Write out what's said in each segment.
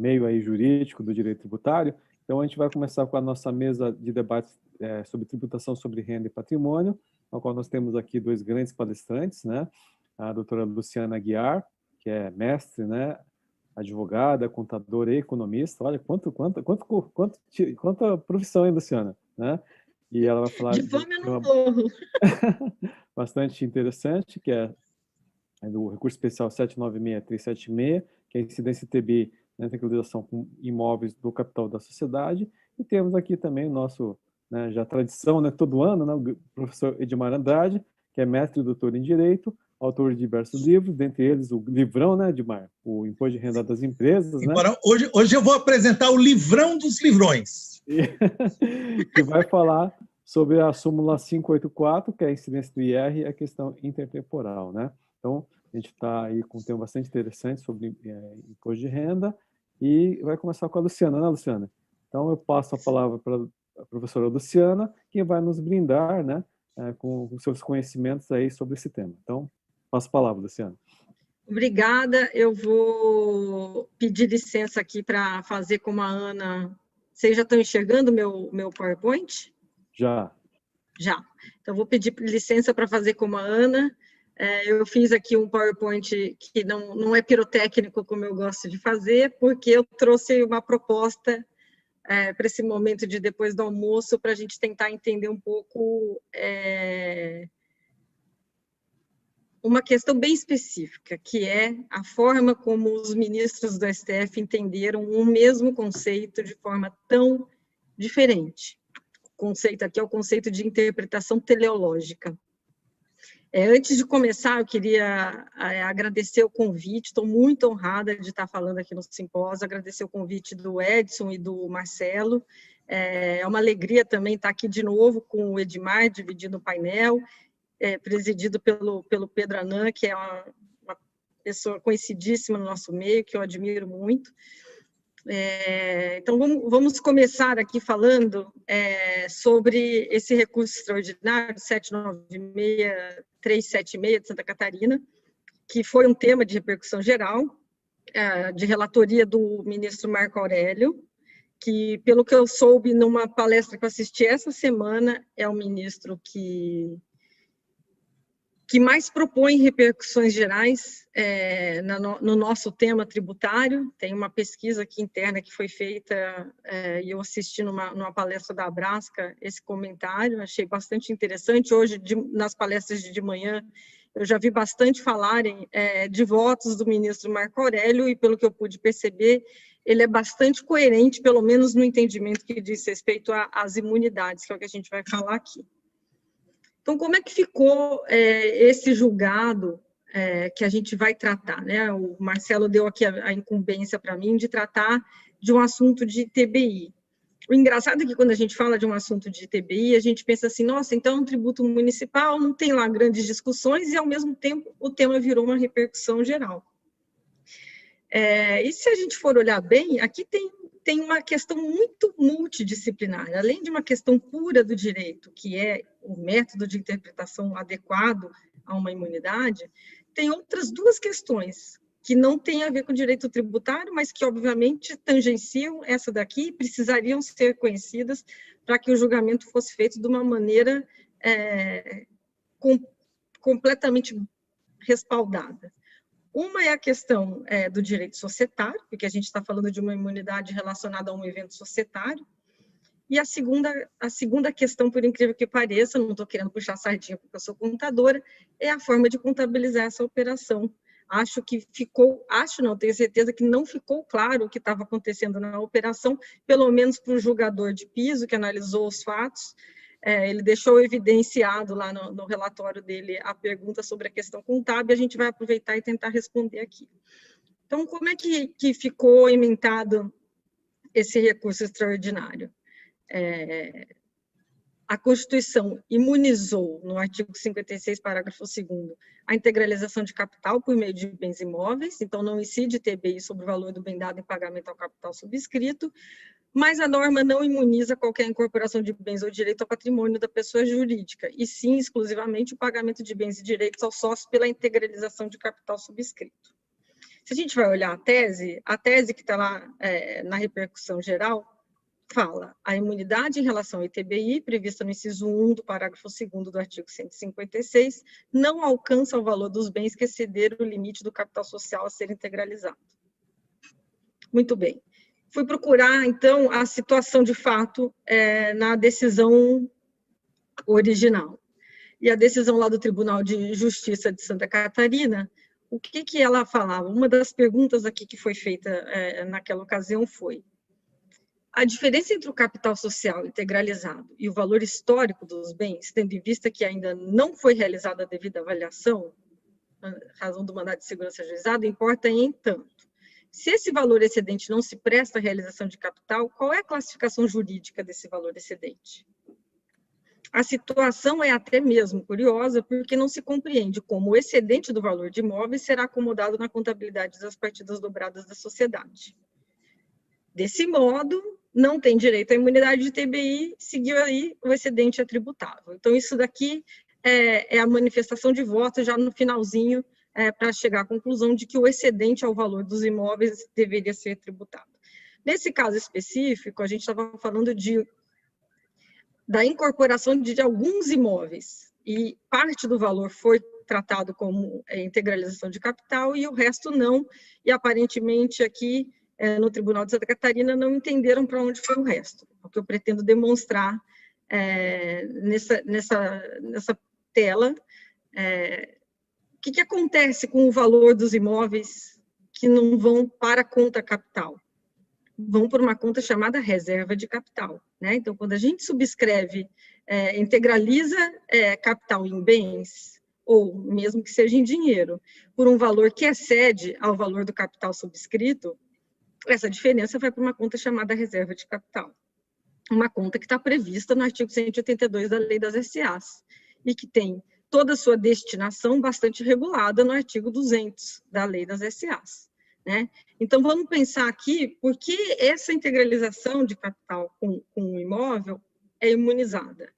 meio aí jurídico do direito tributário. Então, a gente vai começar com a nossa mesa de debate sobre tributação sobre renda e patrimônio, na qual nós temos aqui dois grandes palestrantes, né? A doutora Luciana Aguiar, que é mestre, né? Advogada, contadora e economista. Olha, quanta profissão, hein, Luciana? Né? E ela vai falar de fome eu não morro. Bastante interessante, que é do recurso especial 796-376, que é a incidência TBI na integralização com imóveis do capital da sociedade. E temos aqui também o nosso, né, já tradição, né, todo ano, né, o professor Edmar Andrade, que é mestre e doutor em Direito, autor de diversos livros, dentre eles o livrão, né, Edmar? O Imposto de Renda das Empresas, né? Agora, hoje eu vou apresentar o livrão dos livrões. Que vai falar sobre a súmula 584, que é a incidência do IR e a questão intertemporal, né? Então, a gente está aí com um tema bastante interessante sobre imposto de renda e vai começar com a Luciana, né, Luciana? Então, eu passo a palavra para a professora Luciana, que vai nos brindar, né, com os seus conhecimentos aí sobre esse tema. Então, passo a palavra, Luciana. Obrigada. Eu vou pedir licença aqui para fazer como a Ana. Vocês já estão enxergando o meu PowerPoint? Já. Já. Então, vou pedir licença para fazer como a Ana. Eu fiz aqui um PowerPoint que não é pirotécnico, como eu gosto de fazer, porque eu trouxe uma proposta para esse momento de depois do almoço, para a gente tentar entender um pouco uma questão bem específica, que é a forma como os ministros do STF entenderam o mesmo conceito de forma tão diferente. O conceito aqui é o conceito de interpretação teleológica. Antes de começar, eu queria agradecer o convite, estou muito honrada de estar falando aqui no simpósio, agradecer o convite do Edson e do Marcelo. É uma alegria também estar aqui de novo com o Edmar, dividindo o painel, presidido pelo Pedro Anan, que é uma pessoa conhecidíssima no nosso meio, que eu admiro muito. Então, vamos começar aqui falando sobre esse recurso extraordinário 796-376 de Santa Catarina, que foi um tema de repercussão geral, de relatoria do ministro Marco Aurélio, que, pelo que eu soube numa palestra que eu assisti essa semana, é o ministro que mais propõe repercussões gerais no nosso tema tributário. Tem uma pesquisa aqui interna que foi feita, e eu assisti numa palestra da Abrasca esse comentário, achei bastante interessante. Hoje, nas palestras de manhã, eu já vi bastante falarem de votos do ministro Marco Aurélio, e pelo que eu pude perceber, ele é bastante coerente, pelo menos no entendimento que diz respeito às imunidades, que é o que a gente vai falar aqui. Então, como é que ficou esse julgado que a gente vai tratar, né? O Marcelo deu aqui a incumbência para mim de tratar de um assunto de TBI. O engraçado é que quando a gente fala de um assunto de TBI, a gente pensa assim, nossa, então é um tributo municipal, não tem lá grandes discussões, e ao mesmo tempo o tema virou uma repercussão geral. E se a gente for olhar bem, aqui tem uma questão muito multidisciplinar. Além de uma questão pura do direito, que é o método de interpretação adequado a uma imunidade, tem outras duas questões que não têm a ver com o direito tributário, mas que, obviamente, tangenciam essa daqui e precisariam ser conhecidas para que o julgamento fosse feito de uma maneira completamente respaldada. Uma é a questão do direito societário, porque a gente está falando de uma imunidade relacionada a um evento societário, e a segunda questão, por incrível que pareça, não estou querendo puxar sardinha porque eu sou contadora, é a forma de contabilizar essa operação. Tenho certeza que não ficou claro o que estava acontecendo na operação, pelo menos para o julgador de piso, que analisou os fatos. Ele deixou evidenciado lá no relatório dele a pergunta sobre a questão contábil, a gente vai aproveitar e tentar responder aqui. Então, como é que ficou emendado esse recurso extraordinário? A Constituição imunizou, no artigo 56, parágrafo 2º, a integralização de capital por meio de bens imóveis, então não incide TBI sobre o valor do bem dado em pagamento ao capital subscrito, mas a norma não imuniza qualquer incorporação de bens ou direito ao patrimônio da pessoa jurídica, e sim, exclusivamente, o pagamento de bens e direitos aos sócios pela integralização de capital subscrito. Se a gente vai olhar a tese que está lá na repercussão geral, fala a imunidade em relação ao ITBI, prevista no inciso 1 do parágrafo 2º do artigo 156, não alcança o valor dos bens que excederam o limite do capital social a ser integralizado. Muito bem. Fui procurar, então, a situação de fato na decisão original. E a decisão lá do Tribunal de Justiça de Santa Catarina, o que ela falava? Uma das perguntas aqui que foi feita naquela ocasião foi: a diferença entre o capital social integralizado e o valor histórico dos bens, tendo em vista que ainda não foi realizada a devida avaliação, razão do mandado de segurança ajuizado, importa em tanto. Se esse valor excedente não se presta à realização de capital, qual é a classificação jurídica desse valor excedente? A situação é até mesmo curiosa, porque não se compreende como o excedente do valor de imóveis será acomodado na contabilidade das partidas dobradas da sociedade. Desse modo, não tem direito à imunidade de TBI, seguiu aí o excedente é tributável. Então, isso daqui é a manifestação de voto já no finalzinho, para chegar à conclusão de que o excedente ao valor dos imóveis deveria ser tributado. Nesse caso específico, a gente estava falando da incorporação de alguns imóveis, e parte do valor foi tratado como integralização de capital e o resto não, e aparentemente aqui no Tribunal de Santa Catarina não entenderam para onde foi o resto. O que eu pretendo demonstrar nessa tela o que acontece com o valor dos imóveis que não vão para a conta capital. Vão por uma conta chamada reserva de capital, né? Então, quando a gente subscreve, integraliza capital em bens, ou mesmo que seja em dinheiro, por um valor que excede ao valor do capital subscrito, essa diferença vai para uma conta chamada reserva de capital. Uma conta que está prevista no artigo 182 da Lei das SAs, e que tem toda a sua destinação bastante regulada no artigo 200 da Lei das SAs. Né? Então, vamos pensar aqui por que essa integralização de capital com o imóvel é imunizada.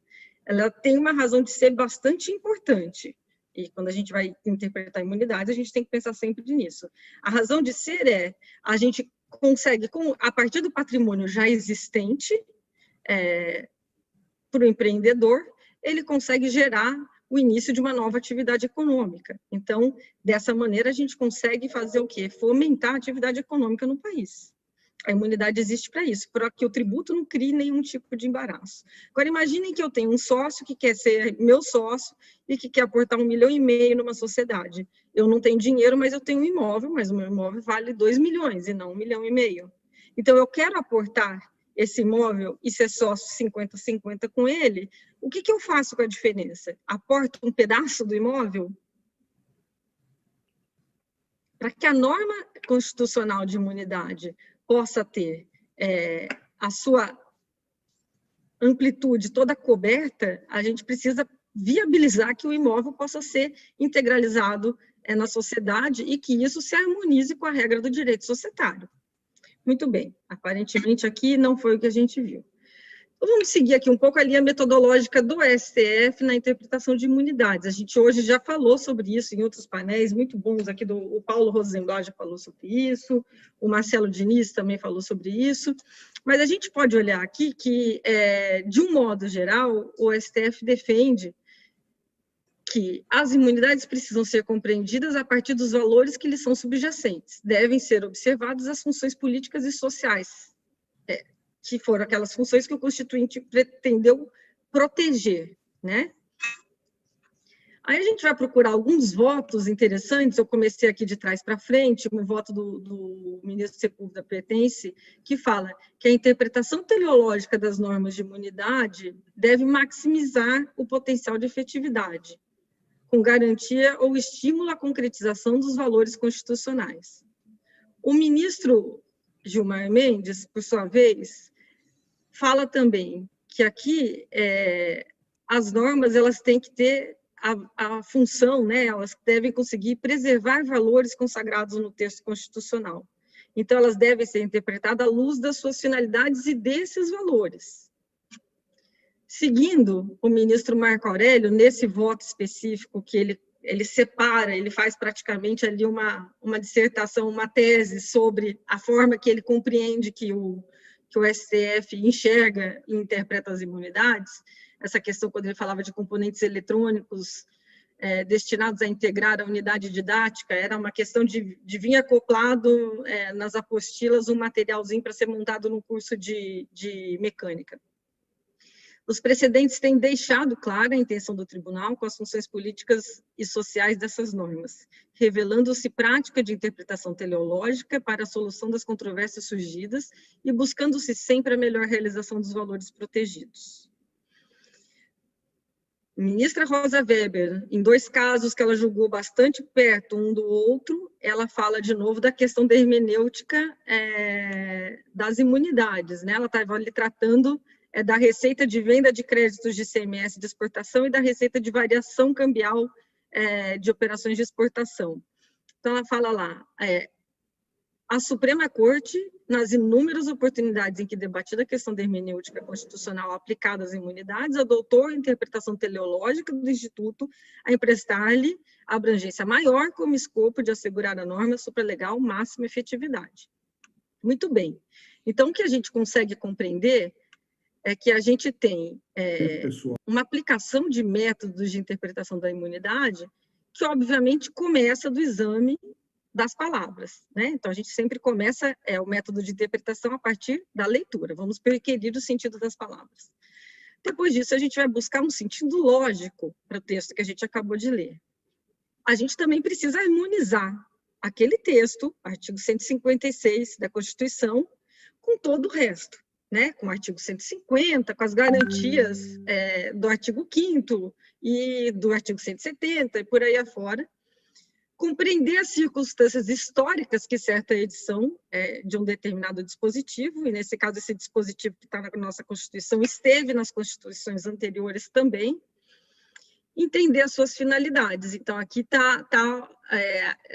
Ela tem uma razão de ser bastante importante, e quando a gente vai interpretar a imunidade, a gente tem que pensar sempre nisso. A razão de ser a gente consegue, a partir do patrimônio já existente, para o empreendedor, ele consegue gerar o início de uma nova atividade econômica. Então, dessa maneira, a gente consegue fazer o quê? Fomentar a atividade econômica no país. A imunidade existe para isso, para que o tributo não crie nenhum tipo de embaraço. Agora, imaginem que eu tenho um sócio que quer ser meu sócio e que quer aportar 1,5 milhão numa sociedade. Eu não tenho dinheiro, mas eu tenho um imóvel, mas o meu imóvel vale 2 milhões e não 1,5 milhão. Então, eu quero aportar esse imóvel e ser sócio 50-50 com ele, o que eu faço com a diferença? Aporto um pedaço do imóvel? Para que a norma constitucional de imunidade possa ter a sua amplitude toda coberta, a gente precisa viabilizar que o imóvel possa ser integralizado na sociedade e que isso se harmonize com a regra do direito societário. Muito bem, aparentemente aqui não foi o que a gente viu. Então, vamos seguir aqui um pouco a linha metodológica do STF na interpretação de imunidades. A gente hoje já falou sobre isso em outros painéis muito bons aqui, o Paulo Rosenblatt já falou sobre isso, o Marcelo Diniz também falou sobre isso, mas a gente pode olhar aqui que, de um modo geral, o STF defende que as imunidades precisam ser compreendidas a partir dos valores que lhes são subjacentes. Devem ser observadas as funções políticas e sociais, que foram aquelas funções que o Constituinte pretendeu proteger, né? Aí a gente vai procurar alguns votos interessantes, eu comecei aqui de trás para frente, o voto do ministro Sepúlveda Pertence, que fala que a interpretação teleológica das normas de imunidade deve maximizar o potencial de efetividade, com garantia ou estímulo à concretização dos valores constitucionais. O ministro Gilmar Mendes, por sua vez, fala também que aqui as normas elas têm que ter a função, né, elas devem conseguir preservar valores consagrados no texto constitucional. Então, elas devem ser interpretadas à luz das suas finalidades e desses valores. Seguindo o ministro Marco Aurélio, nesse voto específico que ele ele separa, ele faz praticamente ali uma dissertação, uma tese sobre a forma que ele compreende que o STF enxerga e interpreta as imunidades. Essa questão, quando ele falava de componentes eletrônicos destinados a integrar a unidade didática, era uma questão de vir acoplado nas apostilas um materialzinho para ser montado no curso de mecânica. Os precedentes têm deixado clara a intenção do tribunal com as funções políticas e sociais dessas normas, revelando-se prática de interpretação teleológica para a solução das controvérsias surgidas e buscando-se sempre a melhor realização dos valores protegidos. Ministra Rosa Weber, em 2 casos que ela julgou bastante perto um do outro, ela fala de novo da questão da hermenêutica das imunidades, né? Ela estava ali tratando da receita de venda de créditos de ICMS de exportação e da receita de variação cambial de operações de exportação. Então, ela fala lá, a Suprema Corte, nas inúmeras oportunidades em que debatida a questão da hermenêutica constitucional aplicada às imunidades, adotou a interpretação teleológica do Instituto a emprestar-lhe abrangência maior como escopo de assegurar a norma supralegal máxima efetividade. Muito bem. Então, o que a gente consegue compreender é que a gente tem uma aplicação de métodos de interpretação da imunidade que, obviamente, começa do exame das palavras, né? Então, a gente sempre começa o método de interpretação a partir da leitura. Vamos requerir o sentido das palavras. Depois disso, a gente vai buscar um sentido lógico para o texto que a gente acabou de ler. A gente também precisa harmonizar aquele texto, artigo 156 da Constituição, com todo o resto, né? Com o artigo 150, com as garantias do artigo 5º e do artigo 170 e por aí afora. Compreender as circunstâncias históricas que certa edição de um determinado dispositivo, e nesse caso esse dispositivo que está na nossa Constituição esteve nas constituições anteriores também, entender as suas finalidades. Então aqui está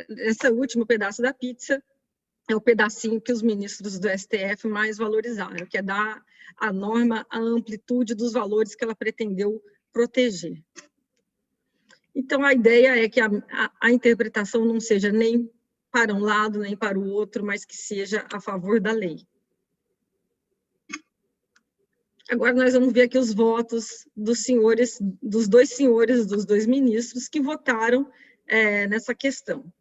esse último pedaço da pizza, é o pedacinho que os ministros do STF mais valorizaram, que é dar à norma a amplitude dos valores que ela pretendeu proteger. Então, a ideia é que a interpretação não seja nem para um lado, nem para o outro, mas que seja a favor da lei. Agora, nós vamos ver aqui os votos dos dois ministros que votaram nessa questão.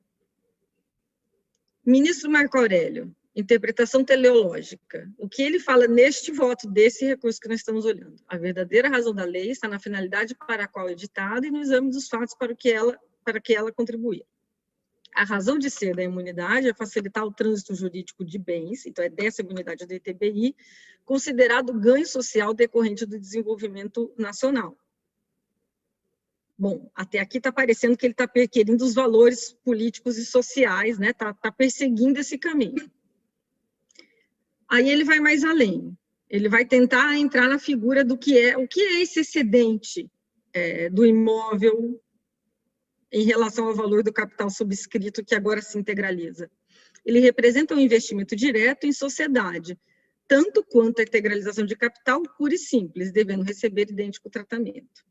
Ministro Marco Aurélio, interpretação teleológica. O que ele fala neste voto desse recurso que nós estamos olhando? A verdadeira razão da lei está na finalidade para a qual é ditada e no exame dos fatos para que ela contribuir. A razão de ser da imunidade é facilitar o trânsito jurídico de bens, então é dessa imunidade do ETBI, considerado ganho social decorrente do desenvolvimento nacional. Bom, até aqui está parecendo que ele está perquirindo os valores políticos e sociais, né? Tá perseguindo esse caminho. Aí ele vai mais além, ele vai tentar entrar na figura do que é esse excedente do imóvel em relação ao valor do capital subscrito que agora se integraliza. Ele representa um investimento direto em sociedade, tanto quanto a integralização de capital pura e simples, devendo receber idêntico tratamento.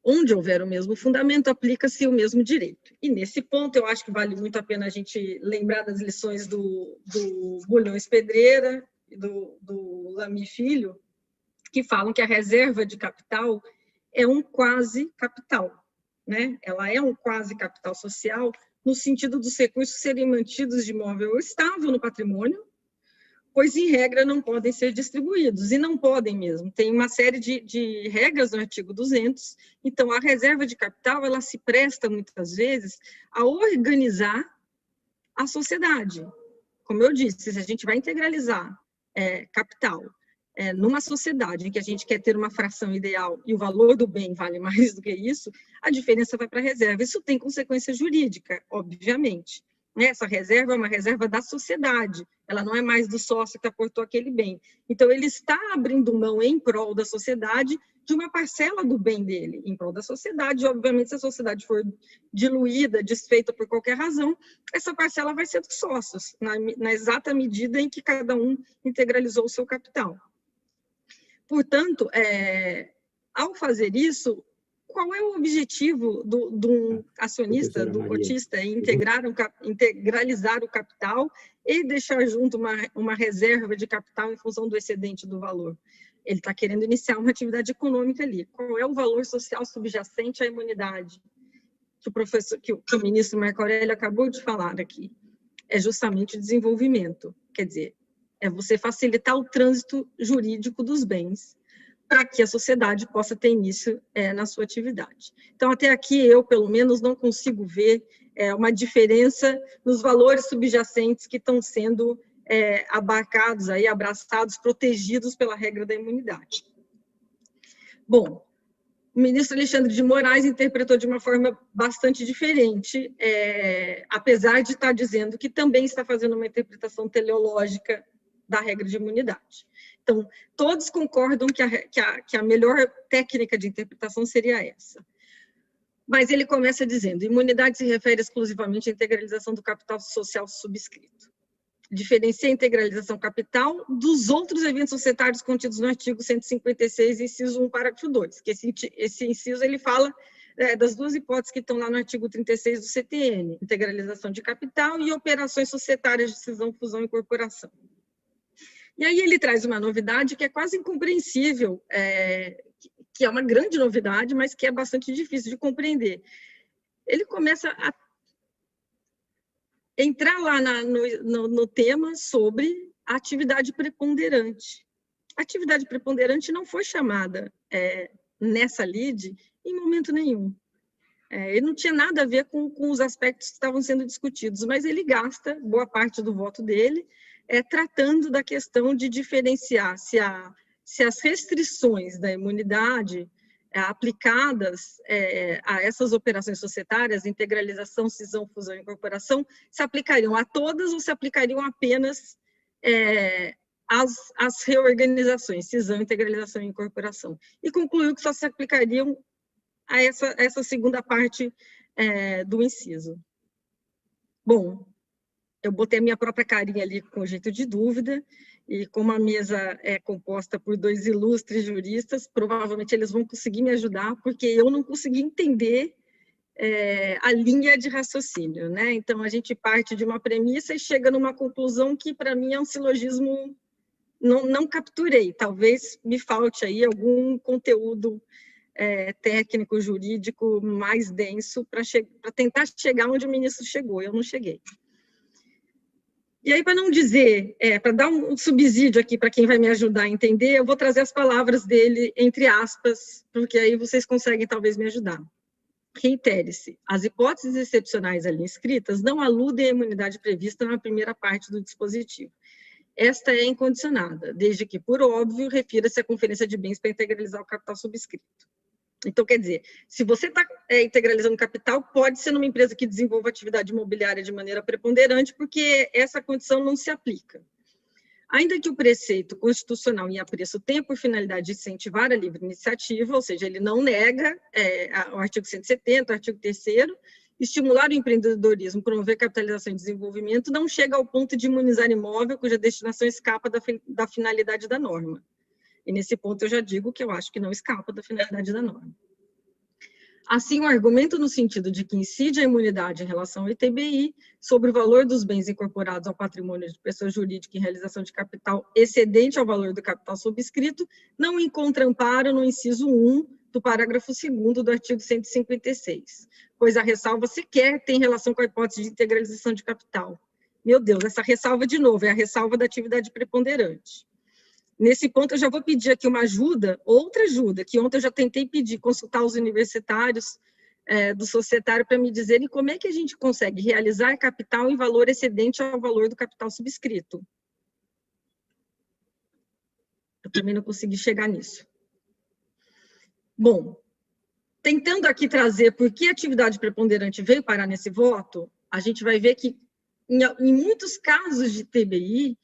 Onde houver o mesmo fundamento, aplica-se o mesmo direito. E nesse ponto, eu acho que vale muito a pena a gente lembrar das lições do Bulhões Pedreira e do Lamy Filho, que falam que a reserva de capital é um quase capital, né? Ela é um quase capital social, no sentido dos recursos serem mantidos de móvel estável no patrimônio, pois, em regra, não podem ser distribuídos, e não podem mesmo. Tem uma série de regras no artigo 200, então a reserva de capital, ela se presta, muitas vezes, a organizar a sociedade. Como eu disse, se a gente vai integralizar capital numa sociedade em que a gente quer ter uma fração ideal e o valor do bem vale mais do que isso, a diferença vai para a reserva. Isso tem consequência jurídica, obviamente. Essa reserva é uma reserva da sociedade, ela não é mais do sócio que aportou aquele bem. Então, ele está abrindo mão em prol da sociedade de uma parcela do bem dele, em prol da sociedade. Obviamente, se a sociedade for diluída, desfeita por qualquer razão, essa parcela vai ser dos sócios, na exata medida em que cada um integralizou o seu capital. Portanto, ao fazer isso, qual é o objetivo do acionista, do cotista, em integralizar o capital e deixar junto uma reserva de capital em função do excedente do valor? Ele está querendo iniciar uma atividade econômica ali. Qual é o valor social subjacente à imunidade? Que o ministro Marco Aurélio acabou de falar aqui. É justamente o desenvolvimento. Quer dizer, é você facilitar o trânsito jurídico dos bens para que a sociedade possa ter início na sua atividade. Então, até aqui, eu, pelo menos, não consigo ver uma diferença nos valores subjacentes que estão sendo abarcados, aí, abraçados, protegidos pela regra da imunidade. Bom, o ministro Alexandre de Moraes interpretou de uma forma bastante diferente, apesar de estar dizendo que também está fazendo uma interpretação teleológica da regra de imunidade. Então, todos concordam que a melhor técnica de interpretação seria essa. Mas ele começa dizendo, imunidade se refere exclusivamente à integralização do capital social subscrito. Diferencia a integralização capital dos outros eventos societários contidos no artigo 156, inciso 1, parágrafo 2, que esse inciso ele fala das duas hipóteses que estão lá no artigo 36 do CTN, integralização de capital e operações societárias de cisão, fusão e incorporação. E aí ele traz uma novidade que é quase incompreensível, que é uma grande novidade, mas que é bastante difícil de compreender. Ele começa a entrar lá no tema sobre a atividade preponderante. A atividade preponderante não foi chamada nessa lide em momento nenhum. Ele não tinha nada a ver com os aspectos que estavam sendo discutidos, mas ele gasta boa parte do voto dele tratando da questão de diferenciar se as restrições da imunidade aplicadas a essas operações societárias, integralização, cisão, fusão e incorporação, se aplicariam a todas ou se aplicariam apenas às reorganizações, cisão, integralização e incorporação. E concluiu que só se aplicariam a essa segunda parte do inciso. Bom, eu botei a minha própria carinha ali com jeito de dúvida, e como a mesa é composta por dois ilustres juristas, provavelmente eles vão conseguir me ajudar, porque eu não consegui entender a linha de raciocínio, né? Então, a gente parte de uma premissa e chega numa conclusão que, para mim, é um silogismo, não capturei. Talvez me falte aí algum conteúdo técnico, jurídico mais denso para tentar chegar onde o ministro chegou. Eu não cheguei. E aí, para não dizer, para dar um subsídio aqui para quem vai me ajudar a entender, eu vou trazer as palavras dele entre aspas, porque aí vocês conseguem talvez me ajudar. Reitere-se, as hipóteses excepcionais ali escritas não aludem à imunidade prevista na primeira parte do dispositivo. Esta é incondicionada, desde que, por óbvio, refira-se à conferência de bens para integralizar o capital subscrito. Então, quer dizer, se você está integralizando capital, pode ser numa empresa que desenvolva atividade imobiliária de maneira preponderante, porque essa condição não se aplica. Ainda que o preceito constitucional em apreço tenha por finalidade de incentivar a livre iniciativa, ou seja, ele não nega o artigo 170, o artigo 3º, estimular o empreendedorismo, promover capitalização e desenvolvimento, não chega ao ponto de imunizar imóvel cuja destinação escapa da finalidade da norma. E nesse ponto eu já digo que eu acho que não escapa da finalidade da norma. Assim, o argumento no sentido de que incide a imunidade em relação ao ITBI sobre o valor dos bens incorporados ao patrimônio de pessoa jurídica em realização de capital excedente ao valor do capital subscrito não encontra amparo no inciso 1 do parágrafo 2º do artigo 156, pois a ressalva sequer tem relação com a hipótese de integralização de capital. Meu Deus, essa ressalva de novo é a ressalva da atividade preponderante. Nesse ponto, eu já vou pedir aqui uma ajuda, outra ajuda, que ontem eu já tentei pedir, consultar os universitários do societário para me dizerem como é que a gente consegue realizar capital em valor excedente ao valor do capital subscrito. Eu também não consegui chegar nisso. Bom, tentando aqui trazer por que a atividade preponderante veio parar nesse voto, a gente vai ver que, em muitos casos de TBI,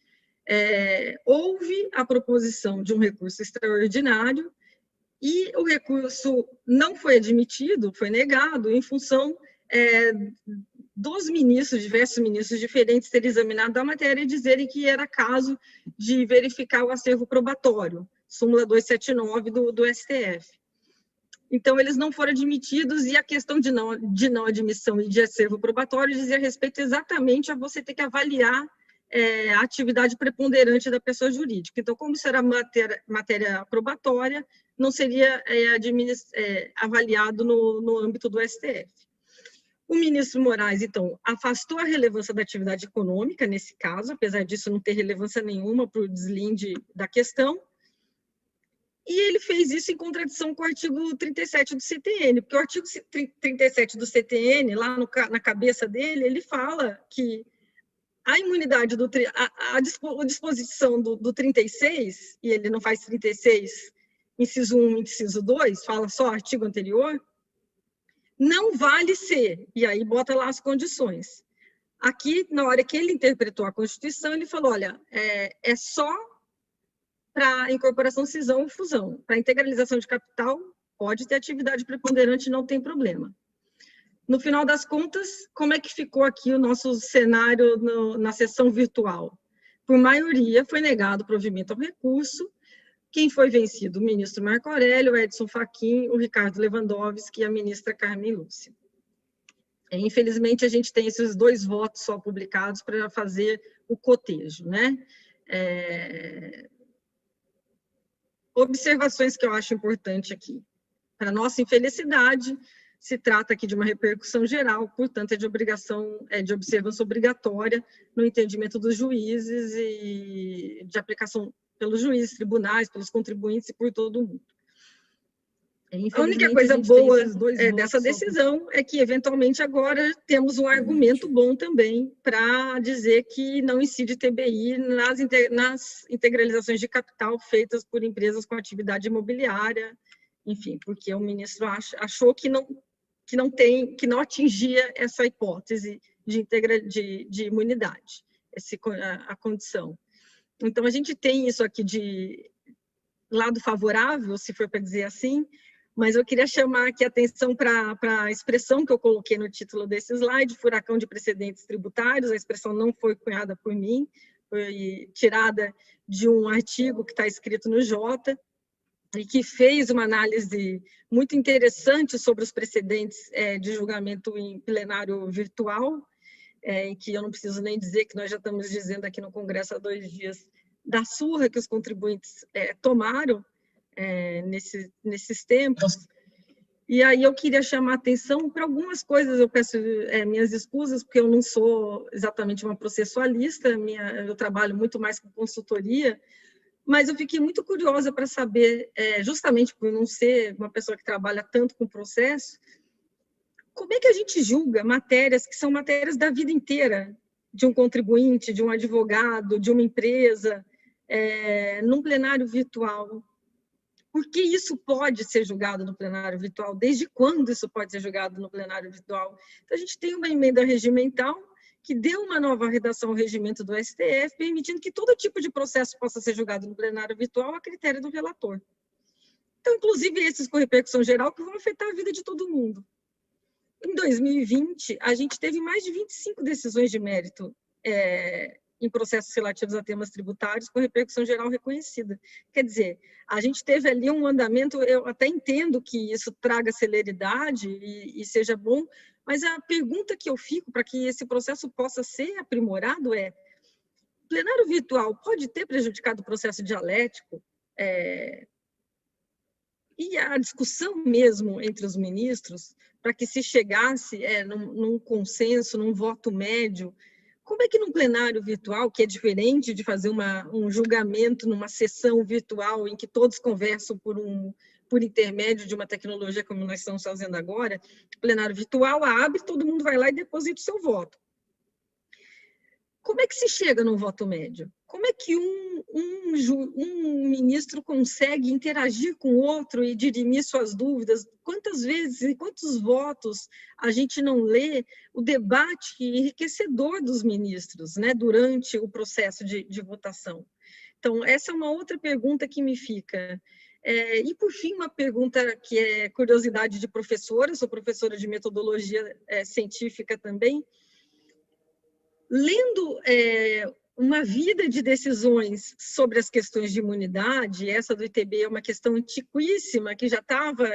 houve a proposição de um recurso extraordinário e o recurso não foi admitido, foi negado, em função dos ministros, diversos ministros diferentes, terem examinado a matéria e dizerem que era caso de verificar o acervo probatório, súmula 279 do STF. Então, eles não foram admitidos, e a questão de não admissão e de acervo probatório dizia respeito exatamente a você ter que avaliar a atividade preponderante da pessoa jurídica. Então, como isso era matéria probatória, não seria avaliado no âmbito do STF. O ministro Moraes, então, afastou a relevância da atividade econômica, nesse caso, apesar disso não ter relevância nenhuma para o deslinde da questão, e ele fez isso em contradição com o artigo 37 do CTN, porque o artigo 37 do CTN, lá na cabeça dele, ele fala que a imunidade, a disposição do 36, e ele não faz 36, inciso 1, inciso 2, fala só artigo anterior, não vale ser, e aí bota lá as condições. Aqui, na hora que ele interpretou a Constituição, ele falou, olha, é só para incorporação, cisão ou fusão. Para integralização de capital, pode ter atividade preponderante, não tem problema. No final das contas, como é que ficou aqui o nosso cenário na sessão virtual? Por maioria, foi negado o provimento ao recurso. Quem foi vencido? O ministro Marco Aurélio, o Edson Fachin, o Ricardo Lewandowski e a ministra Carmen Lúcia. Infelizmente, a gente tem esses 2 votos só publicados para fazer o cotejo, né? Observações que eu acho importante aqui. Para nossa infelicidade, se trata aqui de uma repercussão geral, portanto, é de observância obrigatória no entendimento dos juízes e de aplicação pelos juízes, tribunais, pelos contribuintes e por todo mundo. A única coisa boa dessa decisão é que, eventualmente, agora temos um argumento bom também para dizer que não incide TBI nas integralizações de capital feitas por empresas com atividade imobiliária, enfim, porque o ministro achou que não atingia essa hipótese de imunidade, a condição. Então, a gente tem isso aqui de lado favorável, se for para dizer assim, mas eu queria chamar aqui a atenção para a expressão que eu coloquei no título desse slide, furacão de precedentes tributários. A expressão não foi cunhada por mim, foi tirada de um artigo que está escrito no Jota, e que fez uma análise muito interessante sobre os precedentes de julgamento em plenário virtual, em que eu não preciso nem dizer que nós já estamos dizendo aqui no Congresso há 2 dias da surra que os contribuintes tomaram nesses tempos. E aí eu queria chamar a atenção para algumas coisas. Eu peço minhas excusas, porque eu não sou exatamente uma processualista, eu trabalho muito mais com consultoria, mas eu fiquei muito curiosa para saber, justamente por não ser uma pessoa que trabalha tanto com processo, como é que a gente julga matérias que são matérias da vida inteira de um contribuinte, de um advogado, de uma empresa, num plenário virtual? Por que isso pode ser julgado no plenário virtual? Desde quando isso pode ser julgado no plenário virtual? Então, a gente tem uma emenda regimental que deu uma nova redação ao regimento do STF, permitindo que todo tipo de processo possa ser julgado no plenário virtual a critério do relator. Então, inclusive esses com repercussão geral que vão afetar a vida de todo mundo. Em 2020, a gente teve mais de 25 decisões de mérito em processos relativos a temas tributários com repercussão geral reconhecida. Quer dizer, a gente teve ali um andamento, eu até entendo que isso traga celeridade e seja bom, mas a pergunta que eu fico para que esse processo possa ser aprimorado é: o plenário virtual pode ter prejudicado o processo dialético e a discussão mesmo entre os ministros para que se chegasse num consenso, num voto médio? Como é que num plenário virtual, que é diferente de fazer um julgamento numa sessão virtual em que todos conversam por intermédio de uma tecnologia como nós estamos fazendo agora, plenário virtual abre, todo mundo vai lá e deposita o seu voto. Como é que se chega num voto médio? Como é que um ministro consegue interagir com o outro e dirimir suas dúvidas? Quantas vezes e quantos votos a gente não lê o debate enriquecedor dos ministros, né, durante o processo de votação? Então, essa é uma outra pergunta que me fica. E, por fim, uma pergunta que é curiosidade de professora, sou professora de metodologia científica também. Lendo uma vida de decisões sobre as questões de imunidade. Essa do ITB é uma questão antiquíssima, que já estava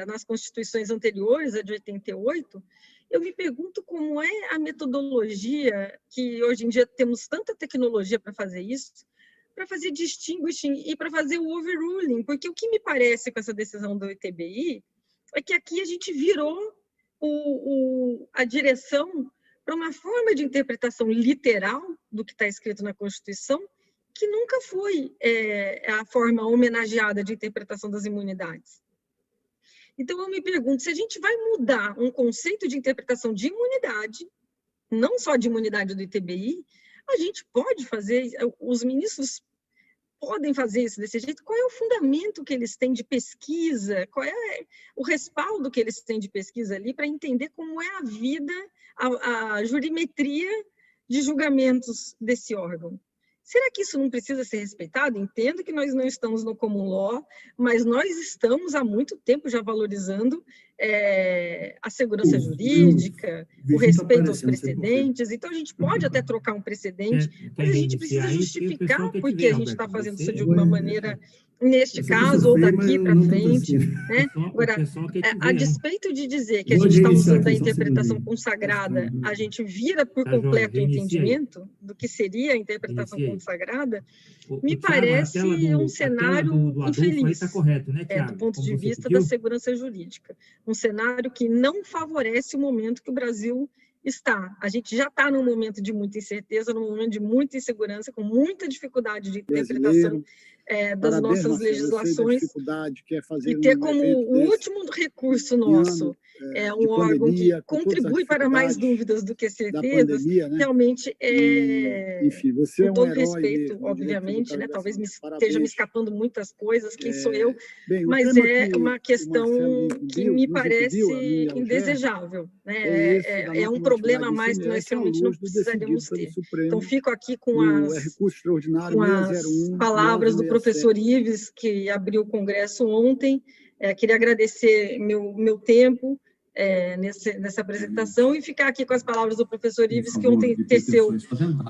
nas constituições anteriores, a de 88. Eu me pergunto como é a metodologia, que hoje em dia temos tanta tecnologia para fazer isso, para fazer distinguishing e para fazer o overruling, porque o que me parece com essa decisão do ITBI é que aqui a gente virou a direção para uma forma de interpretação literal do que está escrito na Constituição, que nunca foi a forma homenageada de interpretação das imunidades. Então, eu me pergunto, se a gente vai mudar um conceito de interpretação de imunidade, não só de imunidade do ITBI, a gente pode fazer, os ministros podem fazer isso desse jeito? Qual é o fundamento que eles têm de pesquisa? Qual é o respaldo que eles têm de pesquisa ali para entender como é a vida, a jurimetria de julgamentos desse órgão? Será que isso não precisa ser respeitado? Entendo que nós não estamos no common law, mas nós estamos há muito tempo já valorizando a segurança jurídica, o respeito aos precedentes. Então, a gente pode até trocar um precedente, mas a gente precisa justificar por que a gente está fazendo isso de alguma maneira, neste caso, ou daqui para frente. Né? Agora, a despeito de dizer que a gente está usando a interpretação consagrada, a gente vira por completo o entendimento do que seria a interpretação consagrada, me parece um cenário infeliz, do ponto de vista da segurança jurídica. Um cenário que não favorece o momento que o Brasil está. A gente já está num momento de muita incerteza, num momento de muita insegurança, com muita dificuldade de interpretação das nossas legislações, e ter como o último recurso nosso um órgão que contribui para mais dúvidas do que certezas, realmente enfim, você com todo respeito, obviamente, né? Talvez esteja me escapando muitas coisas, quem sou eu, mas é uma questão que me parece indesejável, né? É um problema a mais que nós realmente não precisaríamos ter. Então, fico aqui com as palavras do professor Ives, que abriu o Congresso ontem. Queria agradecer meu tempo nessa apresentação e ficar aqui com as palavras do professor Ives, que ontem teceu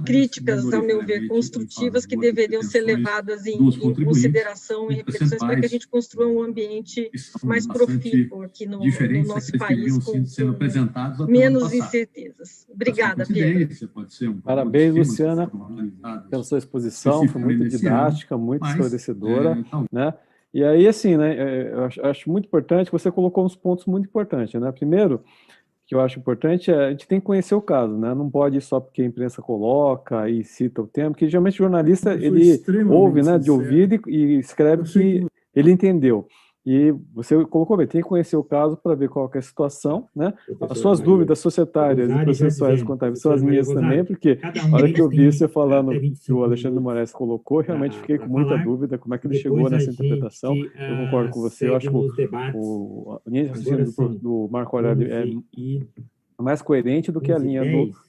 críticas, ao meu ver, construtivas, que deveriam ser levadas em consideração e reflexões para que a gente construa um ambiente mais profícuo aqui no nosso país, com menos incertezas. Obrigada, Pedro. Parabéns, Luciana, pela sua exposição, foi muito didática, muito esclarecedora, né? E aí, assim, né, eu acho muito importante, você colocou uns pontos muito importantes, né? Primeiro, que eu acho importante a gente tem que conhecer o caso, né? Não pode ir só porque a imprensa coloca e cita o tema, porque geralmente o jornalista, ele ouve, né, de ouvido e escreve que ele entendeu. E você colocou bem, tem que conhecer o caso para ver qual que é a situação, né? As suas dúvidas societárias e processuais contábeis são as minhas também, porque a hora que eu vi você falando que o Alexandre de Moraes colocou, realmente fiquei com muita dúvida como é que ele chegou nessa interpretação. Eu concordo com você, eu acho que a linha de raciocínio do Marco Aurélio é mais coerente do que a linha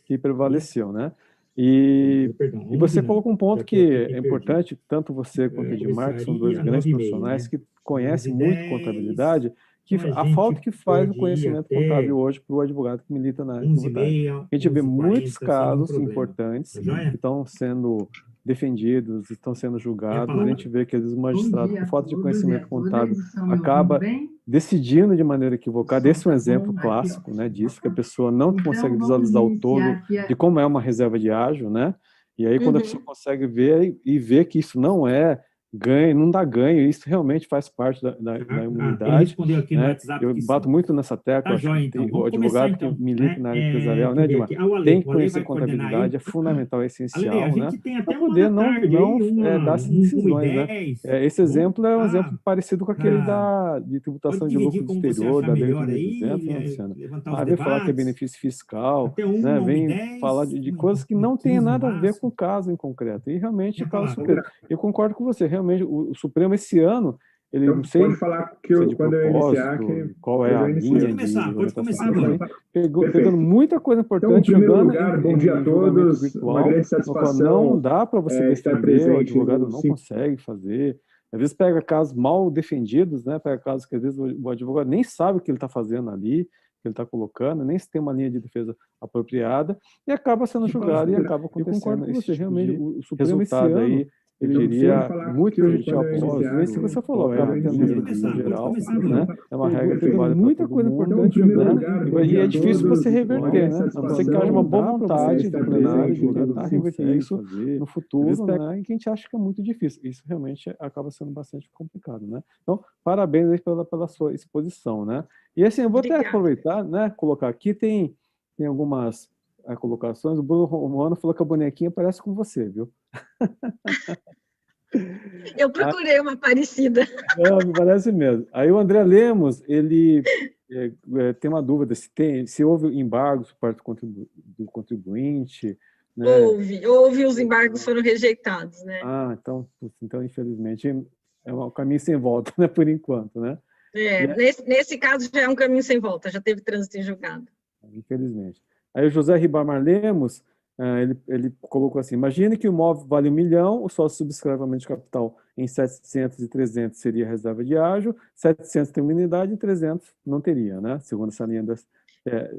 que prevaleceu, né? E você colocou um ponto que é importante, tanto você quanto o Edmar, que são dois grandes profissionais que conhecem muito contabilidade, que a falta que faz o conhecimento contábil hoje para o advogado que milita na área tributária. A gente vê muitos casos importantes que estão sendo defendidos, estão sendo julgados, a gente vê que às vezes o magistrado, por falta de conhecimento contábil, acaba decidindo de maneira equivocada. Esse é um exemplo clássico, né, disso, que a pessoa não consegue visualizar o todo de como é uma reserva de ágio, né, e aí quando a pessoa consegue ver e ver que isso não é ganho, não dá ganho, isso realmente faz parte da imunidade, né? Eu bato muito nessa tecla, acho que o advogado que milita na área empresarial, né, Edmar, tem que conhecer contabilidade, é fundamental, é essencial, né, para poder não dar essas decisões, né. Esse exemplo é um exemplo parecido com aquele de tributação de lucro do exterior, da lei 8.200, né, Luciana? Vem falar que é benefício fiscal, né, vem falar de coisas que não tem nada a ver com o caso em concreto, e realmente o caso superior. Eu concordo com você, realmente o Supremo esse ano, ele não sei pode falar que de propósito, qual é a linha de regulamentação, pegando muita coisa importante, então, em primeiro jogando lugar, bom dia a todos, virtual, uma grande satisfação não dá para você defender, o advogado não consegue fazer, às vezes pega casos mal defendidos, né, pega casos que às vezes o advogado nem sabe o que ele está fazendo ali, que ele está colocando, nem se tem uma linha de defesa apropriada, e acaba sendo julgado e acaba acontecendo. Eu concordo com você, realmente, o Supremo resultado aí, ele diria muito prejudicial para os juízes, que você falou, acaba tendo restrição geral, né? É uma regra que vale muita coisa importante, né? E é difícil você reverter, né? A não ser que haja uma boa vontade do plenário de tentar reverter isso no futuro, né? E que a gente acha que é muito difícil. Isso realmente acaba sendo bastante complicado, né? Então, parabéns aí pela sua exposição, né? E assim, eu vou até aproveitar, né? Colocar aqui, tem algumas colocações. O Bruno Romano falou que a bonequinha parece com você, viu? Eu procurei uma parecida. Não, me parece mesmo. Aí o André Lemos, ele tem uma dúvida se houve embargos por parte do contribuinte. Né? Houve, os embargos foram rejeitados, né? Então infelizmente, é um caminho sem volta, né, por enquanto, né? Nesse caso já é um caminho sem volta, já teve trânsito em julgado. Infelizmente. Aí o José Ribamar Lemos, ele colocou assim, imagine que o imóvel vale 1 milhão, o sócio subscreve o aumento de capital em 700 e 300 seria reserva de ágio, 700 tem uma unidade e 300 não teria, né? Segundo essa linha das né?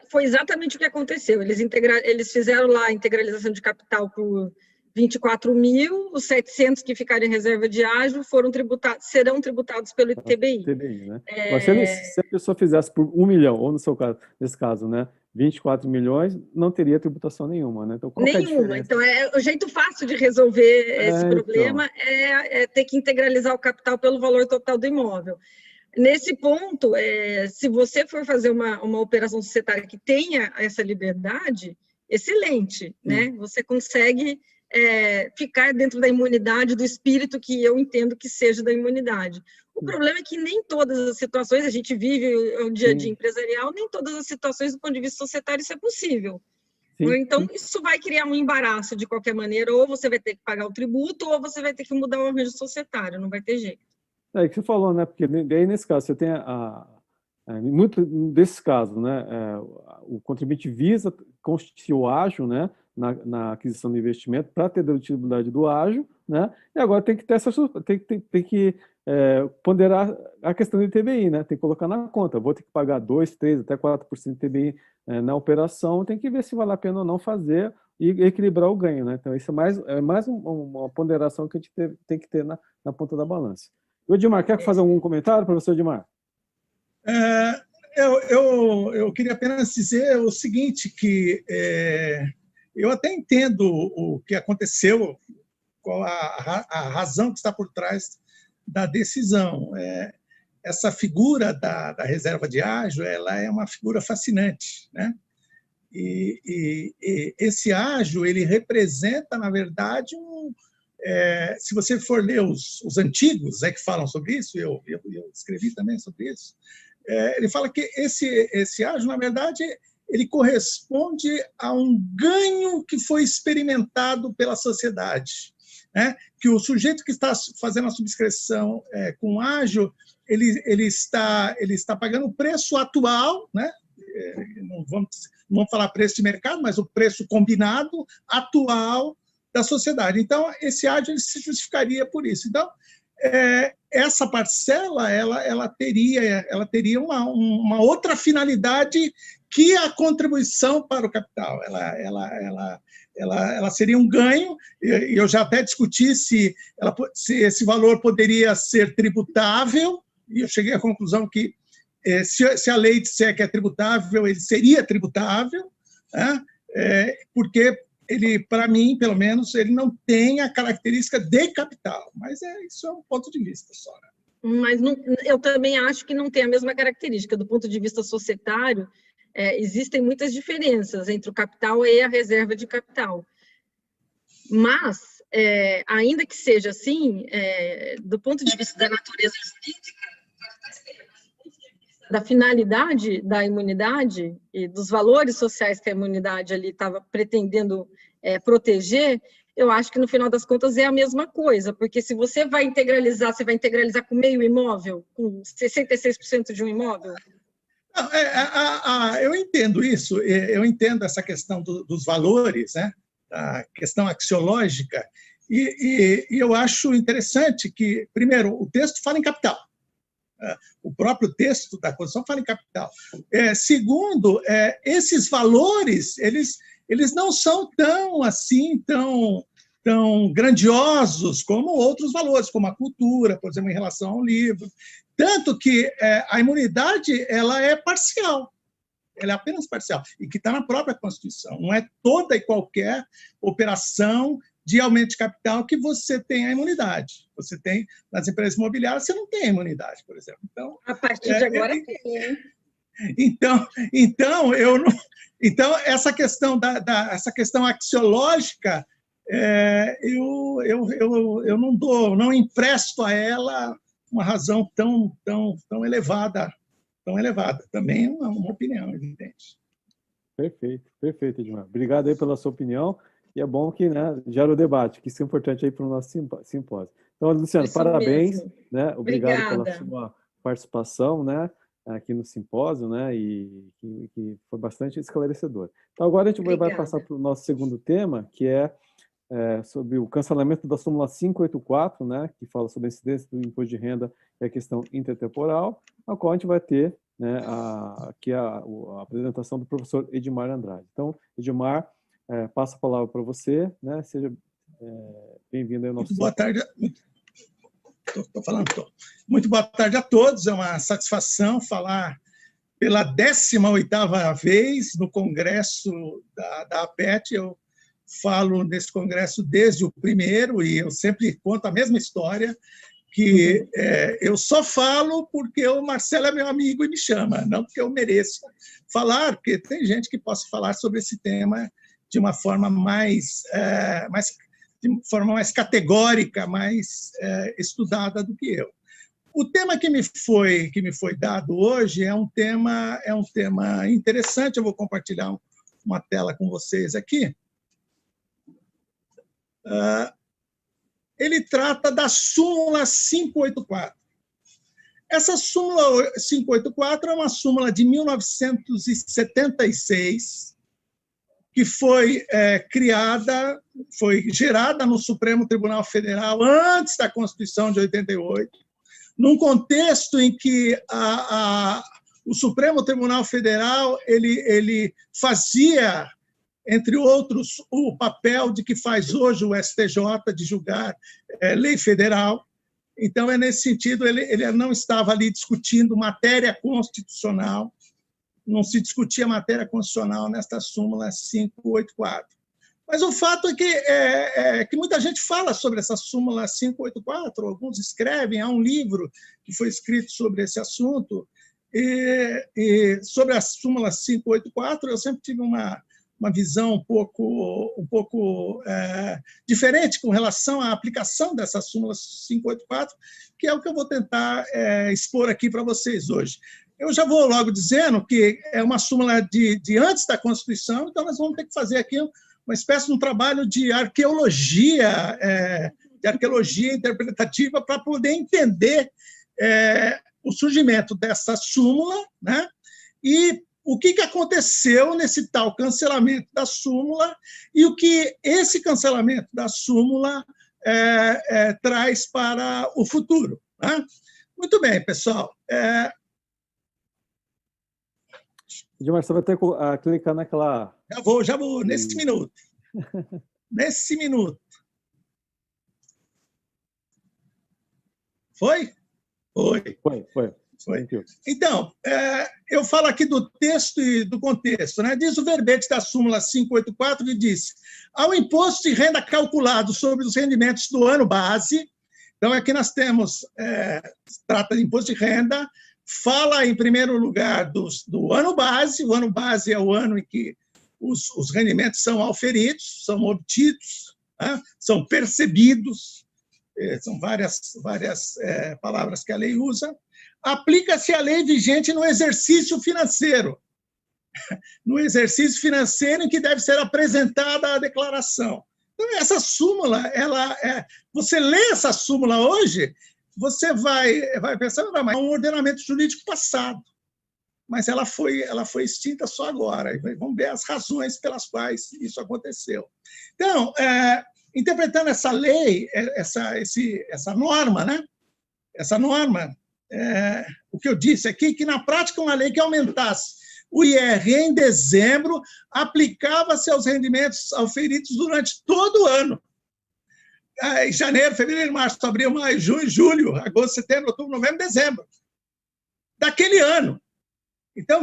Foi exatamente o que aconteceu. Eles fizeram lá a integralização de capital por 24 mil, os 700 que ficarem em reserva de ágio serão tributados pelo ITBI. Né? Mas se a pessoa fizesse por 1 milhão, ou no seu caso, nesse caso, né, 24 milhões, não teria tributação nenhuma, né? Então, nenhuma. Então, o jeito fácil de resolver esse problema é ter que integralizar o capital pelo valor total do imóvel. Nesse ponto, se você for fazer uma operação societária que tenha essa liberdade, excelente, né? Você consegue ficar dentro da imunidade, do espírito que eu entendo que seja da imunidade. O problema é que nem todas as situações, a gente vive o dia a dia empresarial, nem todas as situações do ponto de vista societário isso é possível. Então, isso vai criar um embaraço de qualquer maneira, ou você vai ter que pagar o tributo, ou você vai ter que mudar o arranjo societário, não vai ter jeito. É que você falou, né? Porque daí, nesse caso, você tem muito desses casos, né? O contribuinte visa constituir o ágio, né? Na aquisição do investimento para ter dedutibilidade do ágio, né? E agora tem que ter tem que ponderar a questão do ITBI, né? Tem que colocar na conta. Vou ter que pagar 2, 3, até 4% de ITBI na operação. Tem que ver se vale a pena ou não fazer e equilibrar o ganho, né? Então isso é mais uma ponderação que a gente tem que ter na ponta da balança. O Edmar, quer fazer algum comentário, professor Edmar? Eu queria apenas dizer o seguinte, que eu até entendo o que aconteceu, qual a razão que está por trás da decisão. Essa figura da reserva de ágio, ela é uma figura fascinante, né? E esse ágio, ele representa, na verdade, se você for ler os antigos que falam sobre isso, eu escrevi também sobre isso, ele fala que esse ágio, na verdade, ele corresponde a um ganho que foi experimentado pela sociedade, né? Que o sujeito que está fazendo a subscrição com ágio, ele está pagando o preço atual, né? Não vamos falar preço de mercado, mas o preço combinado atual da sociedade. Então, esse ágio ele se justificaria por isso. Então, essa parcela ela teria uma outra finalidade que a contribuição para o capital. Ela seria um ganho, e eu já até discuti se esse valor poderia ser tributável, e eu cheguei à conclusão que se a lei disser que é tributável, ele seria tributável, né? Porque ele, para mim, pelo menos, ele não tem a característica de capital, mas isso é um ponto de vista só. Né? Mas eu também acho que não tem a mesma característica. Do ponto de vista societário, existem muitas diferenças entre o capital e a reserva de capital. Mas, ainda que seja assim, do ponto de vista da natureza jurídica, da finalidade da imunidade e dos valores sociais que a imunidade ali estava pretendendo proteger, eu acho que no final das contas é a mesma coisa, porque se você vai integralizar, você vai integralizar com meio imóvel, com 66% de um imóvel? Eu entendo isso, eu entendo essa questão dos valores, né? A questão axiológica, e eu acho interessante que, primeiro, o texto fala em capital. O próprio texto da Constituição fala em capital. Segundo, esses valores, eles não são tão assim, tão grandiosos como outros valores, como a cultura, por exemplo, em relação ao livro. Tanto que a imunidade ela é parcial, ela é apenas parcial, e que está na própria Constituição. Não é toda e qualquer operação de aumento de capital que você tem a imunidade. Você tem, nas empresas imobiliárias, você não tem a imunidade, por exemplo. Então, a partir de agora tem, hein? Então, essa questão essa questão axiológica, eu não empresto a ela uma razão tão elevada. Também é uma opinião, evidente. Perfeito, Edmar. Obrigado aí pela sua opinião. E é bom que, né, gera o debate, que isso é importante aí para o nosso simpósio. Então, Luciano, Isso parabéns, mesmo. né? Obrigado Obrigada. pela sua participação, né, aqui no simpósio, né, e que foi bastante esclarecedor. Então, agora a gente vai passar para o nosso segundo tema, que é sobre o cancelamento da súmula 584, né, que fala sobre a incidência do imposto de renda e a questão intertemporal, a qual a gente vai ter, né, aqui a apresentação do professor Edmar Andrade. Então, Edmar, passo a palavra para você, né, seja bem-vindo aí ao nosso... Muito boa tarde. Muito boa tarde a todos, é uma satisfação falar pela 18ª vez no congresso da APET. Eu falo nesse congresso desde o primeiro e eu sempre conto a mesma história, que eu só falo porque o Marcelo é meu amigo e me chama, não porque eu mereço falar, porque tem gente que possa falar sobre esse tema de uma forma mais categórica, mais estudada do que eu. O tema que me foi dado hoje é um tema interessante. Eu vou compartilhar uma tela com vocês aqui. Ele trata da súmula 584. Essa súmula 584 é uma súmula de 1976, que foi gerada no Supremo Tribunal Federal antes da Constituição de 88, num contexto em que o Supremo Tribunal Federal ele fazia, entre outros, o papel de que faz hoje o STJ, de julgar lei federal. Então, nesse sentido, ele não estava ali discutindo matéria constitucional, não se discutia matéria constitucional nesta súmula 584. Mas o fato é que muita gente fala sobre essa súmula 584, alguns escrevem, há um livro que foi escrito sobre esse assunto, e sobre a súmula 584 eu sempre tive uma visão um pouco diferente com relação à aplicação dessa súmula 584, que é o que eu vou tentar expor aqui para vocês hoje. Eu já vou logo dizendo que é uma súmula de antes da Constituição, então nós vamos ter que fazer aqui uma espécie de um trabalho de arqueologia interpretativa para poder entender o surgimento dessa súmula, né? E o que aconteceu nesse tal cancelamento da súmula e o que esse cancelamento da súmula traz para o futuro, né? Muito bem, pessoal. Edmar, você vai ter que clicar naquela... Já vou, nesse minuto. Nesse minuto. Foi? Foi. Então, eu falo aqui do texto e do contexto, né? Diz o verbete da súmula 584, que diz: ao imposto de renda calculado sobre os rendimentos do ano base. Então, aqui nós temos, trata de imposto de renda, fala, em primeiro lugar, do ano base. O ano base é o ano em que os rendimentos são auferidos, são obtidos, né? São percebidos, são várias palavras que a lei usa. Aplica-se a lei vigente no exercício financeiro. No exercício financeiro em que deve ser apresentada a declaração. Então, essa súmula, você lê essa súmula hoje, você vai pensar, não, mas é um ordenamento jurídico passado, mas ela foi extinta só agora. Vamos ver as razões pelas quais isso aconteceu. Então, interpretando essa lei, essa norma, né? Essa norma o que eu disse aqui, que na prática uma lei que aumentasse o IR em dezembro aplicava-se aos rendimentos auferidos durante todo o ano. Em janeiro, fevereiro, março, abril, maio, junho, julho, agosto, setembro, outubro, novembro, dezembro daquele ano. Então,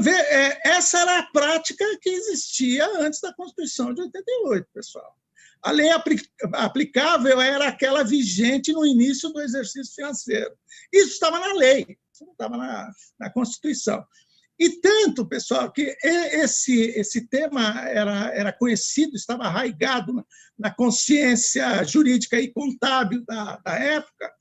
essa era a prática que existia antes da Constituição de 88, pessoal. A lei aplicável era aquela vigente no início do exercício financeiro. Isso estava na lei, isso não estava na Constituição. E tanto, pessoal, que esse tema era conhecido, estava arraigado na consciência jurídica e contábil da época,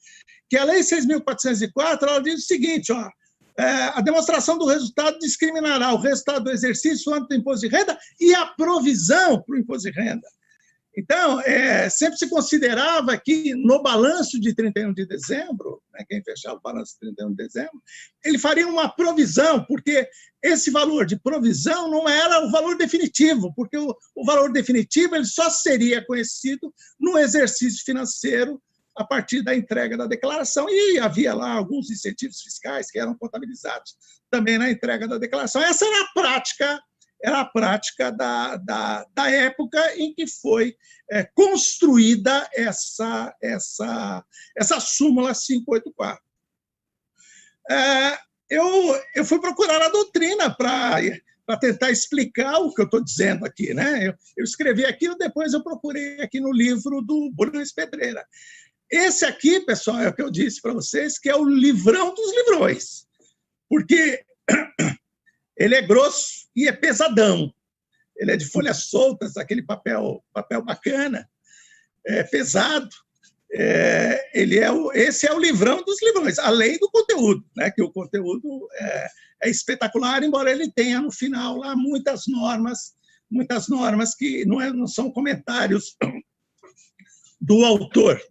que a Lei 6.404 ela diz o seguinte, ó, a demonstração do resultado discriminará o resultado do exercício, o âmbito do imposto de renda e a provisão para o imposto de renda. Então, sempre se considerava que no balanço de 31 de dezembro, né, quem fechava o balanço de 31 de dezembro, ele faria uma provisão, porque esse valor de provisão não era o valor definitivo, porque o valor definitivo ele só seria conhecido no exercício financeiro a partir da entrega da declaração, e havia lá alguns incentivos fiscais que eram contabilizados também na entrega da declaração. Essa era a prática da época em que foi construída essa súmula 584. Eu fui procurar a doutrina para tentar explicar o que eu estou dizendo aqui, né? Eu escrevi aquilo, depois eu procurei aqui no livro do Bulhões Pedreira. Esse aqui, pessoal, é o que eu disse para vocês, que é o livrão dos livrões, porque ele é grosso e é pesadão. Ele é de folhas soltas, aquele papel bacana, pesado. Esse é o livrão dos livrões, além do conteúdo, né? Que o conteúdo é espetacular, embora ele tenha no final lá muitas normas que não são comentários do autor.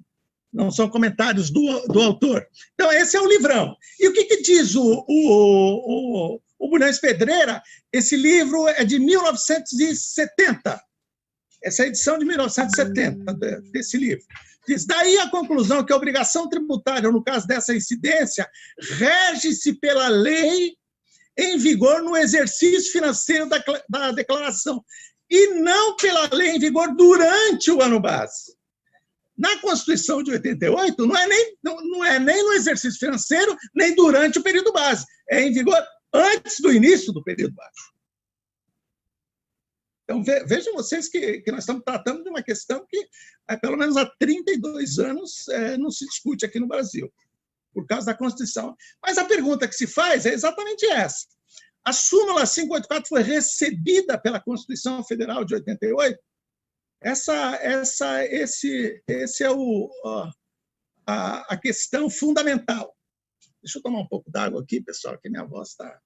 Não são comentários do autor. Então, esse é o livrão. E o que diz o Bulhões Pedreira? Esse livro é de 1970. Essa é a edição de 1970 desse livro. Diz, daí a conclusão que a obrigação tributária, no caso dessa incidência, rege-se pela lei em vigor no exercício financeiro da declaração, e não pela lei em vigor durante o ano base. Na Constituição de 88, não é nem no exercício financeiro, nem durante o período base. É em vigor antes do início do período base. Então, vejam vocês que nós estamos tratando de uma questão que, pelo menos há 32 anos, não se discute aqui no Brasil, por causa da Constituição. Mas a pergunta que se faz é exatamente essa. A súmula 584 foi recebida pela Constituição Federal de 88? Esse é a questão fundamental. Deixa eu tomar um pouco d'água aqui, pessoal, que minha voz está...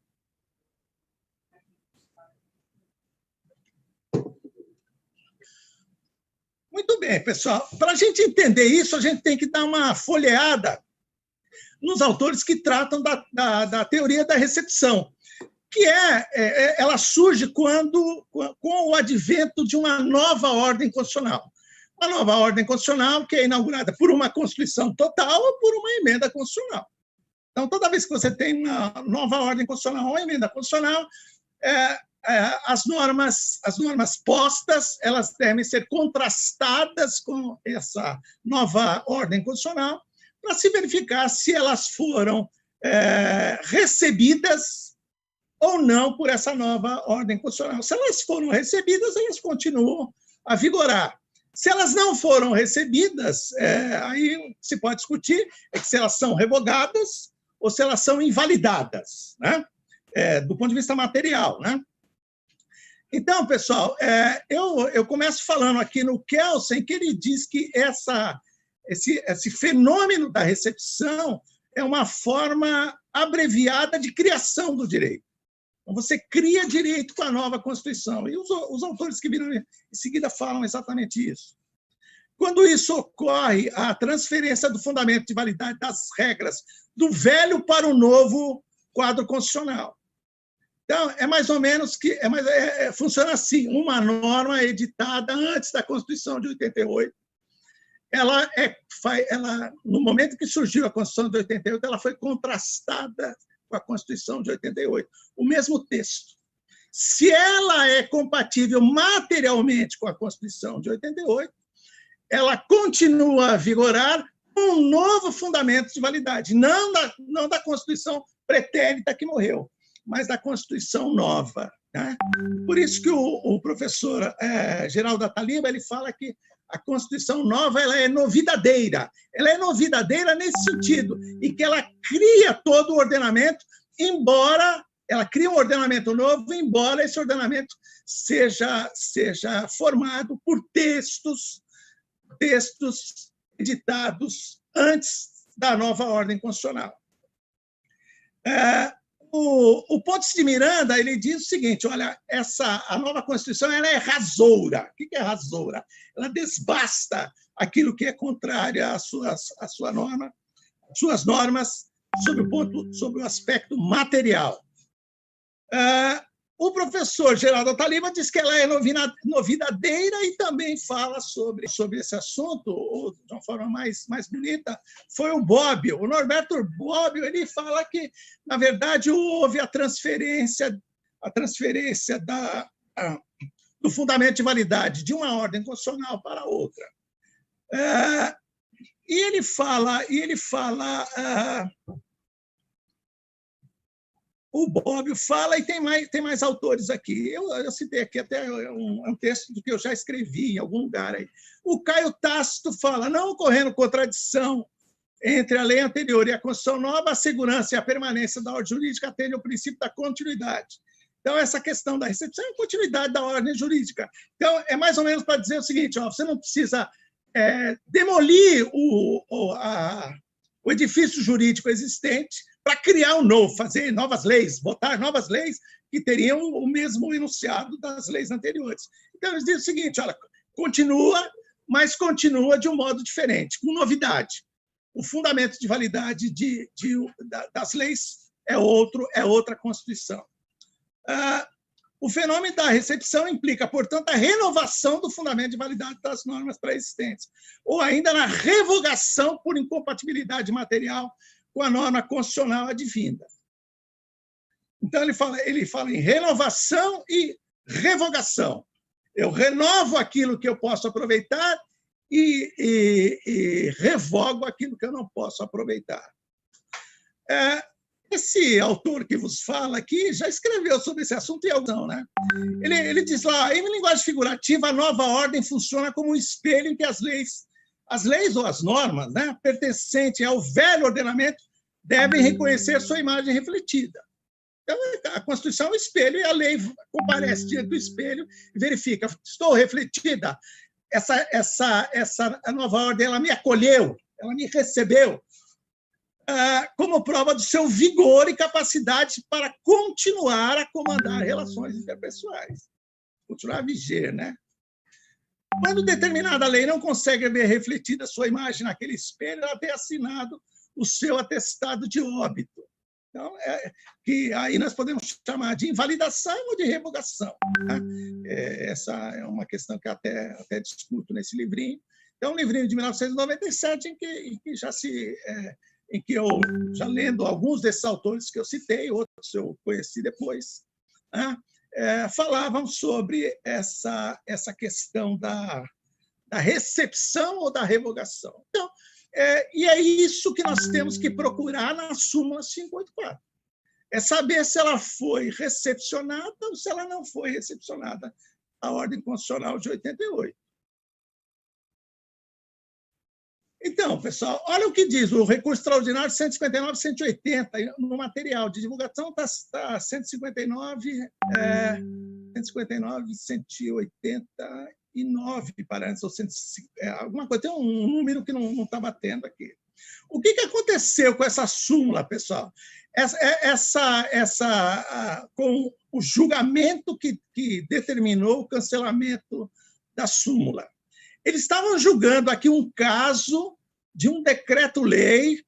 Muito bem, pessoal. Para a gente entender isso, a gente tem que dar uma folheada nos autores que tratam da teoria da recepção, que ela surge com o advento de uma nova ordem constitucional. Uma nova ordem constitucional que é inaugurada por uma Constituição total ou por uma emenda constitucional. Então, toda vez que você tem uma nova ordem constitucional ou uma emenda constitucional, as normas postas elas devem ser contrastadas com essa nova ordem constitucional para se verificar se elas foram recebidas ou não por essa nova ordem constitucional. Se elas foram recebidas, elas continuam a vigorar. Se elas não foram recebidas, aí se pode discutir se elas são revogadas ou se elas são invalidadas, né? Do ponto de vista material, né? Então, pessoal, eu começo falando aqui no Kelsen, que ele diz que esse fenômeno da recepção é uma forma abreviada de criação do direito. Então, você cria direito com a nova Constituição. E os autores que viram em seguida falam exatamente isso. Quando isso ocorre, a transferência do fundamento de validade das regras do velho para o novo quadro constitucional. Então, é mais ou menos que... funciona assim, uma norma editada antes da Constituição de 88, no momento que surgiu a Constituição de 88, ela foi contrastada com a Constituição de 88, o mesmo texto. Se ela é compatível materialmente com a Constituição de 88, ela continua a vigorar um novo fundamento de validade, não da Constituição pretérita que morreu, mas da Constituição nova, né? Por isso que o professor Geraldo Ataliba, ele fala que a Constituição nova ela é novidadeira. Ela é novidadeira nesse sentido, em que ela cria todo o ordenamento, embora ela cria um ordenamento novo, embora esse ordenamento seja formado por textos editados antes da nova ordem constitucional. O Pontes de Miranda ele diz o seguinte: olha, a nova Constituição ela é rasoura. O que é rasoura? Ela desbasta aquilo que é contrário às suas normas sobre o aspecto material. O professor Geraldo Ataliba diz que ela é novidadeira e também fala sobre esse assunto, ou de uma forma mais bonita, foi o Bobbio. O Norberto Bobbio ele fala que, na verdade, houve a transferência do fundamento de validade de uma ordem constitucional para outra. E ele fala o Bobbio fala, e tem mais autores aqui. Eu citei aqui até um texto do que eu já escrevi em algum lugar. Aí. O Caio Tácito fala, não ocorrendo contradição entre a lei anterior e a Constituição nova, a segurança e a permanência da ordem jurídica atende ao princípio da continuidade. Então, essa questão da recepção é a continuidade da ordem jurídica. Então, é mais ou menos para dizer o seguinte, você não precisa demolir o edifício jurídico existente para criar um novo, fazer novas leis, botar novas leis que teriam o mesmo enunciado das leis anteriores. Então, eles dizem o seguinte, olha, continua, mas continua de um modo diferente, com novidade. O fundamento de validade das leis é outra Constituição. O fenômeno da recepção implica, portanto, a renovação do fundamento de validade das normas pré-existentes, ou ainda na revogação por incompatibilidade material com a norma constitucional advinda. Então, ele fala em renovação e revogação. Eu renovo aquilo que eu posso aproveitar e revogo aquilo que eu não posso aproveitar. Esse autor que vos fala aqui já escreveu sobre esse assunto em algum, né? Ele diz lá, em linguagem figurativa, a nova ordem funciona como um espelho em que as leis ou as normas, né, pertencentes ao velho ordenamento devem reconhecer sua imagem refletida. Então, a Constituição é um espelho e a lei comparece diante do espelho e verifica, estou refletida, essa nova ordem ela me acolheu, ela me recebeu, como prova do seu vigor e capacidade para continuar a comandar relações interpessoais, continuar a viger, né? Quando determinada lei não consegue ver refletida sua imagem naquele espelho, ela tem assinado o seu atestado de óbito. Então, que aí nós podemos chamar de invalidação ou de revogação. Né? Essa é uma questão que até discuto nesse livrinho. É um livrinho de 1997 em que eu, já lendo alguns desses autores que eu citei, outros eu conheci depois, né? Falavam sobre essa questão da recepção ou da revogação. Então, e é isso que nós temos que procurar na súmula 584. É saber se ela foi recepcionada ou se ela não foi recepcionada, a ordem constitucional de 88. Então, pessoal, olha o que diz o recurso extraordinário 159-180, no material de divulgação está 159, 189, parece, ou alguma coisa, tem um número que não está batendo aqui. O que aconteceu com essa súmula, pessoal? Com o julgamento que determinou o cancelamento da súmula. Eles estavam julgando aqui um caso de um decreto-lei,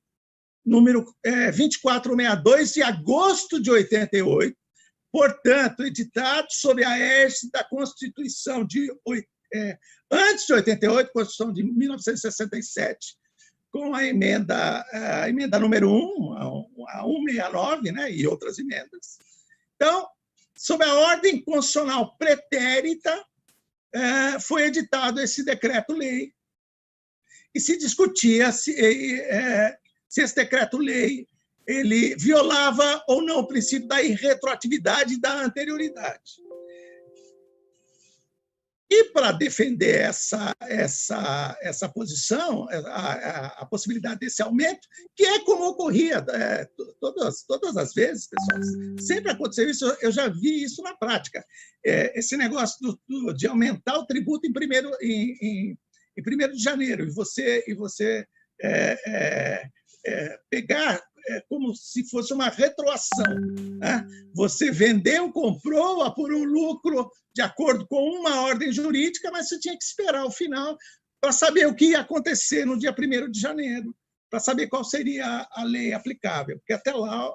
número 2462, de agosto de 88, portanto, editado sob a égide da Constituição de antes de 88, Constituição de 1967, com a emenda número 1, a 169, né, e outras emendas. Então, sob a ordem constitucional pretérita, foi editado esse decreto-lei e se discutia se esse decreto-lei ele violava ou não o princípio da irretroatividade e da anterioridade. E para defender essa posição, a possibilidade desse aumento, que é como ocorria todas as vezes, pessoal, sempre aconteceu isso, eu já vi isso na prática. Esse negócio de aumentar o tributo em 1º de janeiro, e você pegar como se fosse uma retroação, né? Você vendeu, comprou por um lucro de acordo com uma ordem jurídica, mas você tinha que esperar o final para saber o que ia acontecer no dia 1º de janeiro, para saber qual seria a lei aplicável, porque até lá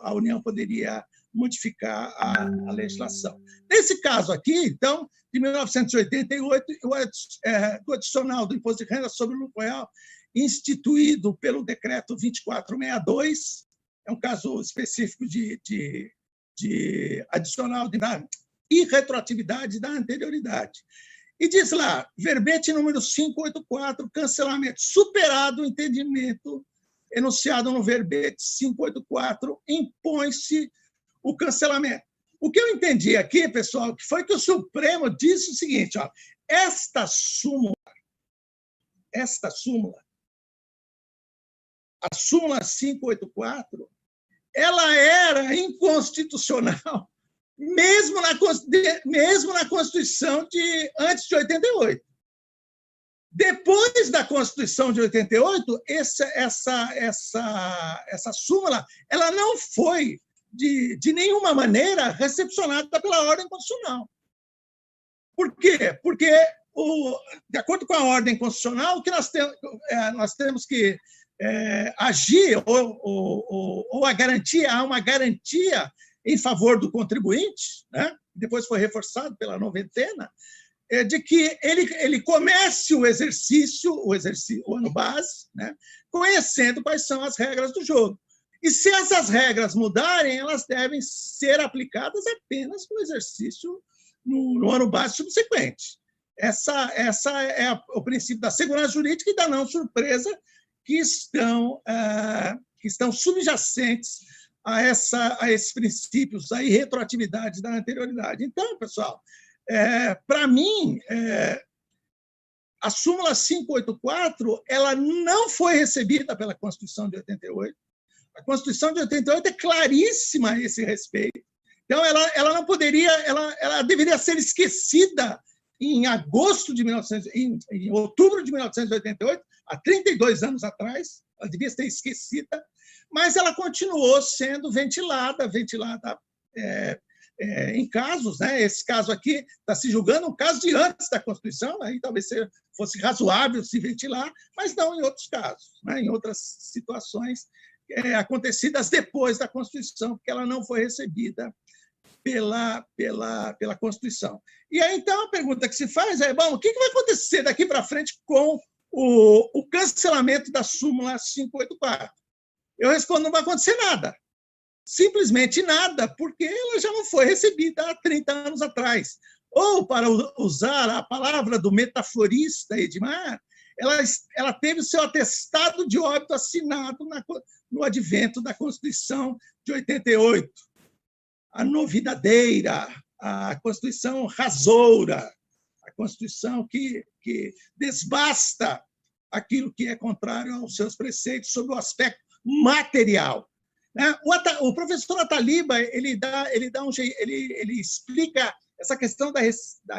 a União poderia modificar a legislação. Nesse caso aqui, então, de 1988, o adicional do Imposto de Renda sobre o Lucro Real, instituído pelo Decreto 2462, é um caso específico de adicional da irretroatividade da anterioridade. E diz lá, verbete número 584, cancelamento, superado o entendimento enunciado no verbete 584, impõe-se o cancelamento. O que eu entendi aqui, pessoal, foi que o Supremo disse o seguinte, ó, esta súmula, a súmula 584, ela era inconstitucional, mesmo na Constituição de antes de 88. Depois da Constituição de 88, essa súmula ela não foi, de nenhuma maneira, recepcionada pela ordem constitucional. Por quê? Porque, de acordo com a ordem constitucional, o que nós temos que agir, ou há uma garantia em favor do contribuinte, né? Depois foi reforçado pela noventena, de que ele comece o ano base, né? Conhecendo quais são as regras do jogo. E se essas regras mudarem, elas devem ser aplicadas apenas no exercício no ano base subsequente. Essa é o princípio da segurança jurídica e da não surpresa que estão subjacentes a esses princípios, a irretroatividade da anterioridade. Então, pessoal, para mim, a súmula 584 ela não foi recebida pela Constituição de 88. A Constituição de 88 é claríssima a esse respeito. Então, ela não poderia, ela deveria ser esquecida em outubro de 1988, há 32 anos atrás, ela devia ser esquecida, mas ela continuou sendo ventilada em casos, né? Esse caso aqui está se julgando um caso de antes da Constituição, aí talvez fosse razoável se ventilar, mas não em outros casos, né? Em outras situações acontecidas depois da Constituição, porque ela não foi recebida pela Constituição. E aí, então, a pergunta que se faz é, bom, o que vai acontecer daqui para frente com o cancelamento da súmula 584? Eu respondo, não vai acontecer nada. Simplesmente nada, porque ela já não foi recebida há 30 anos atrás. Ou, para usar a palavra do metaforista Edmar, ela teve o seu atestado de óbito assinado no advento da Constituição de 88. A novidadeira, a Constituição rasoura, a Constituição que desbasta aquilo que é contrário aos seus preceitos sobre o aspecto material. O professor Ataliba ele explica essa questão da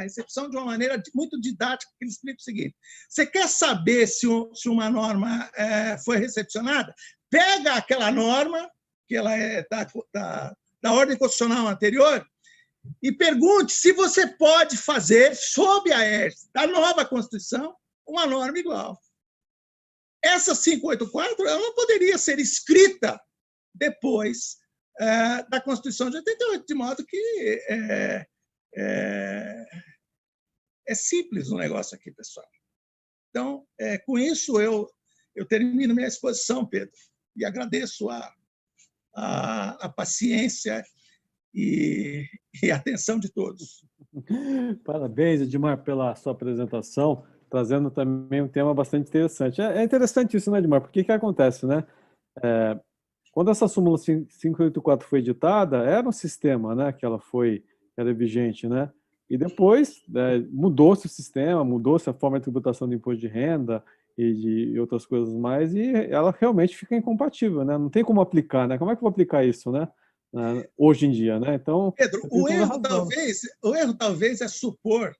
recepção de uma maneira muito didática, que ele explica o seguinte: você quer saber se uma norma foi recepcionada? Pega aquela norma, que ela é da ordem constitucional anterior, e pergunte se você pode fazer, sob a égide da nova Constituição, uma norma igual. Essa 584 ela não poderia ser escrita depois da Constituição de 88, de modo que É simples o negócio aqui, pessoal. Então, com isso, eu termino minha exposição, Pedro, e agradeço a paciência e a atenção de todos. Parabéns, Edmar, pela sua apresentação, trazendo também um tema bastante interessante. É interessante isso, né, Edmar? Porque o que acontece, né? Quando essa súmula 584 foi editada, era um sistema, né, que era vigente, né? E depois mudou-se o sistema, mudou-se a forma de tributação do imposto de renda e de outras coisas mais, e ela realmente fica incompatível, né? Não tem como aplicar, né? Como é que eu vou aplicar isso, né? Hoje em dia, né? Então, Pedro, o erro talvez é supor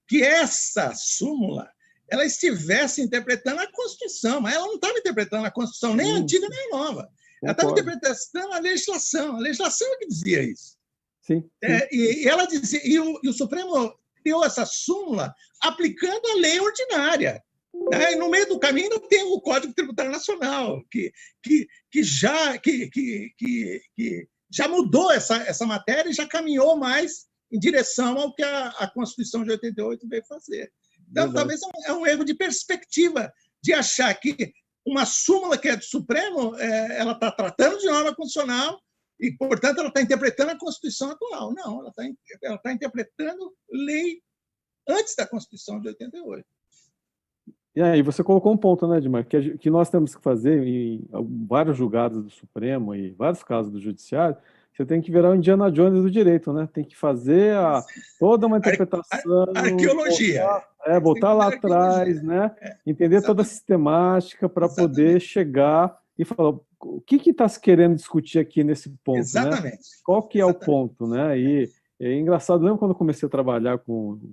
que essa súmula ela estivesse interpretando a Constituição, mas ela não estava interpretando a Constituição, nem a antiga nem a nova. Ela estava interpretando a legislação é que dizia isso. Sim. E ela dizia, e o Supremo criou essa súmula aplicando a lei ordinária. E no meio do caminho ainda tem o Código Tributário Nacional, que já mudou essa matéria e já caminhou mais em direção ao que a Constituição de 88 veio fazer. Então, talvez é um erro de perspectiva de achar que uma súmula que é do Supremo, ela está tratando de norma constitucional e, portanto, ela está interpretando a Constituição atual. Não, ela está interpretando lei antes da Constituição de 88. E aí, você colocou um ponto, né, Edmar, que nós temos que fazer em vários julgados do Supremo e vários casos do Judiciário, você tem que virar o Indiana Jones do direito, né? Tem que fazer toda uma interpretação. Arqueologia. Voltar lá atrás, né? Entender toda a sistemática para poder chegar e falar o que está se querendo discutir aqui nesse ponto, Exatamente. Né? Qual que é o ponto, né? E é engraçado, lembra quando eu comecei a trabalhar com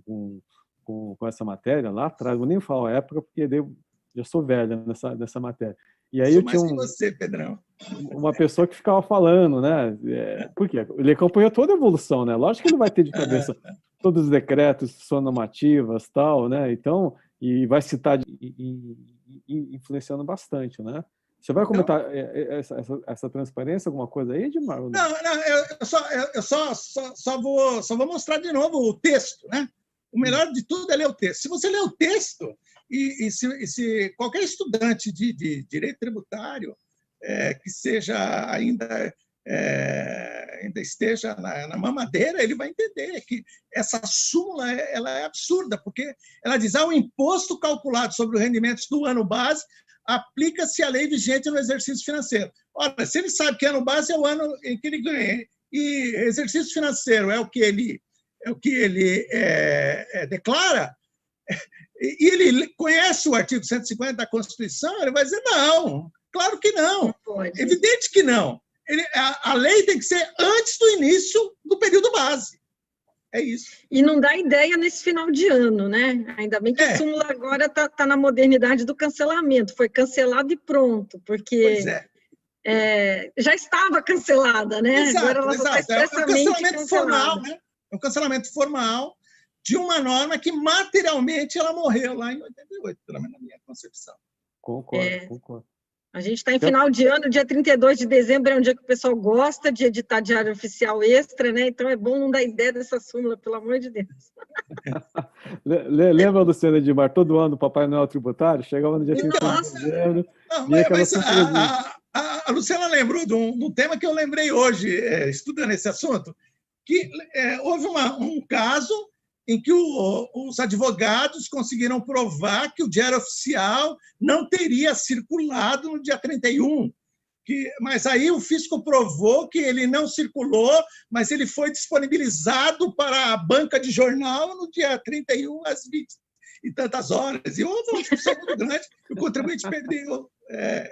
essa matéria lá atrás, vou nem falar a época, porque eu já sou velha nessa matéria. E aí eu tinha você, Pedrão. Uma pessoa que ficava falando, né? Por quê? Ele acompanhou toda a evolução, né? Lógico que ele vai ter de cabeça todos os decretos, normativas, tal, né? Então, e vai citar influenciando bastante, né? Você vai comentar essa transparência, alguma coisa aí, Edmar? Não, eu só vou mostrar de novo o texto, né? O melhor de tudo é ler o texto. Se você ler o texto, e se qualquer estudante de direito tributário que seja ainda esteja na mamadeira, ele vai entender que essa súmula ela é absurda, porque ela diz o imposto calculado sobre os rendimentos do ano base aplica-se à lei vigente no exercício financeiro. Ora, se ele sabe que ano base é o ano em que ele ganha, e exercício financeiro é o que ele declara, e ele conhece o artigo 150 da Constituição, ele vai dizer não, claro que não, evidente que não. A lei tem que ser antes do início do período base. É isso. E não dá ideia nesse final de ano, né? Ainda bem que a súmula agora está na modernidade do cancelamento, foi cancelado e pronto, porque já estava cancelada, né? Exato, agora ela está expressamente cancelamento formal, né? É um cancelamento formal de uma norma que materialmente ela morreu lá em 88, pelo menos na minha concepção. Concordo. A gente está em final de ano, dia 32 de dezembro é um dia que o pessoal gosta de editar diário oficial extra, né? Então é bom não dar ideia dessa súmula, pelo amor de Deus. Lembra, Luciana Edmar, todo ano o Papai Noel tributário chegava no dia 32 de dezembro. A Luciana lembrou de um tema que eu lembrei hoje, estudando esse assunto, que houve um caso em que os advogados conseguiram provar que o Diário Oficial não teria circulado no dia 31, mas aí o fisco provou que ele não circulou, mas ele foi disponibilizado para a banca de jornal no dia 31, às 20 e tantas horas. E houve uma discussão muito grande, o contribuinte perdeu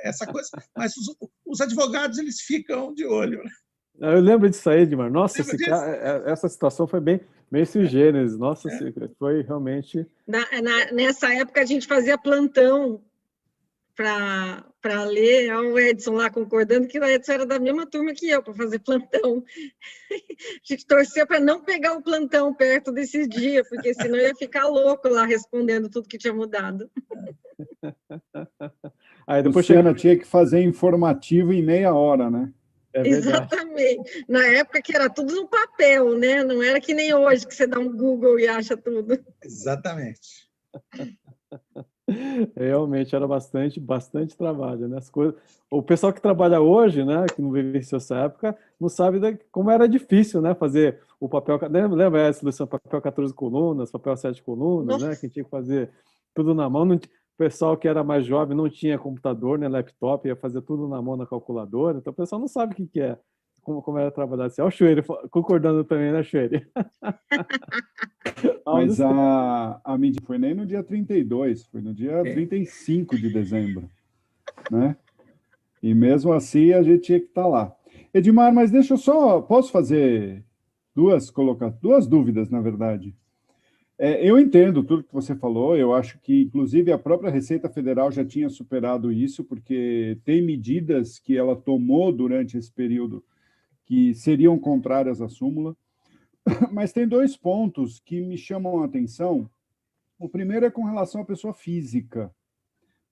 essa coisa, mas os advogados eles ficam de olho, né? Eu lembro disso aí, Edmar. Nossa, essa situação foi bem sui generis. Nossa, foi realmente... Nessa época, a gente fazia plantão para ler. Olha o Edson lá concordando que o Edson era da mesma turma que eu, para fazer plantão. A gente torcia para não pegar o plantão perto desse dia, porque senão ia ficar louco lá respondendo tudo que tinha mudado. Aí depois Luciana tinha que fazer informativo em meia hora, né? É verdade. Exatamente. Na época que era tudo no papel, né? Não era que nem hoje, que você dá um Google e acha tudo. Exatamente. Realmente era bastante trabalho, né? As coisas... O pessoal que trabalha hoje, né, que não vivenciou essa época, não sabe como era difícil, né, fazer o papel. Lembra essa solução, papel 14 colunas, papel 7 colunas, né, que tinha que fazer tudo na mão. O pessoal que era mais jovem não tinha computador, né, laptop, ia fazer tudo na mão na calculadora. Então o pessoal não sabe o que é, como era trabalhar assim. Olha o Chueire concordando também, né, Chueire? Mas a medida foi nem no dia 32, foi no dia 35 de dezembro, né? E mesmo assim a gente tinha que estar lá. Edmar, mas deixa eu só... Posso fazer duas dúvidas, na verdade? Eu entendo tudo que você falou, eu acho que, inclusive, a própria Receita Federal já tinha superado isso, porque tem medidas que ela tomou durante esse período que seriam contrárias à súmula. Mas tem dois pontos que me chamam a atenção. O primeiro é com relação à pessoa física,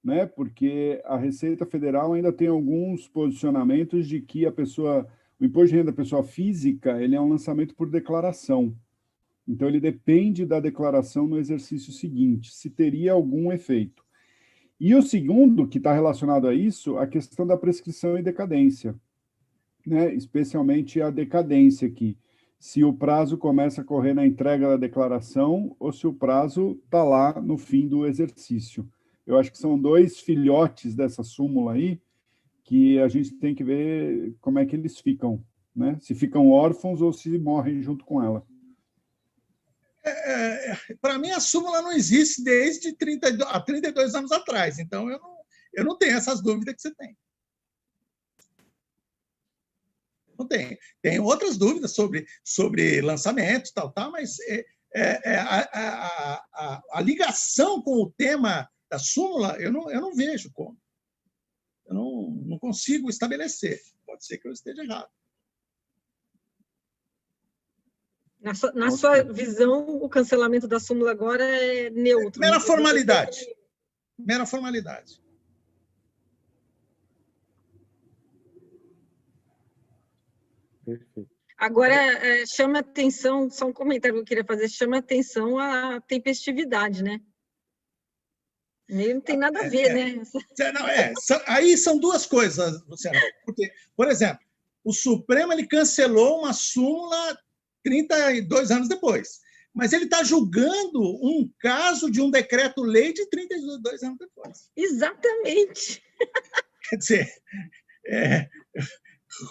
né? Porque a Receita Federal ainda tem alguns posicionamentos de que o imposto de renda da pessoa física, ele é um lançamento por declaração. Então, ele depende da declaração no exercício seguinte, se teria algum efeito. E o segundo, que está relacionado a isso, a questão da prescrição e decadência, né? Especialmente a decadência aqui. Se o prazo começa a correr na entrega da declaração ou se o prazo está lá no fim do exercício. Eu acho que são dois filhotes dessa súmula aí que a gente tem que ver como é que eles ficam, né? Se ficam órfãos ou se morrem junto com ela. Para mim, a súmula não existe desde 32 anos atrás, então eu não tenho essas dúvidas que você tem. Não tem. Tem outras dúvidas sobre lançamentos, tal, mas a ligação com o tema da súmula eu não vejo como. Eu não consigo estabelecer. Pode ser que eu esteja errado. Na sua visão, o cancelamento da súmula agora é neutro. Mera formalidade. Mera formalidade. Perfeito. Agora, chama atenção, só um comentário que eu queria fazer, chama atenção a tempestividade, né? Meio não tem nada a ver, né? Não, aí são duas coisas, Luciano. Porque, por exemplo, o Supremo ele cancelou uma súmula 32 anos depois, mas ele está julgando um caso de um decreto-lei de 32 anos depois. Exatamente. Quer dizer,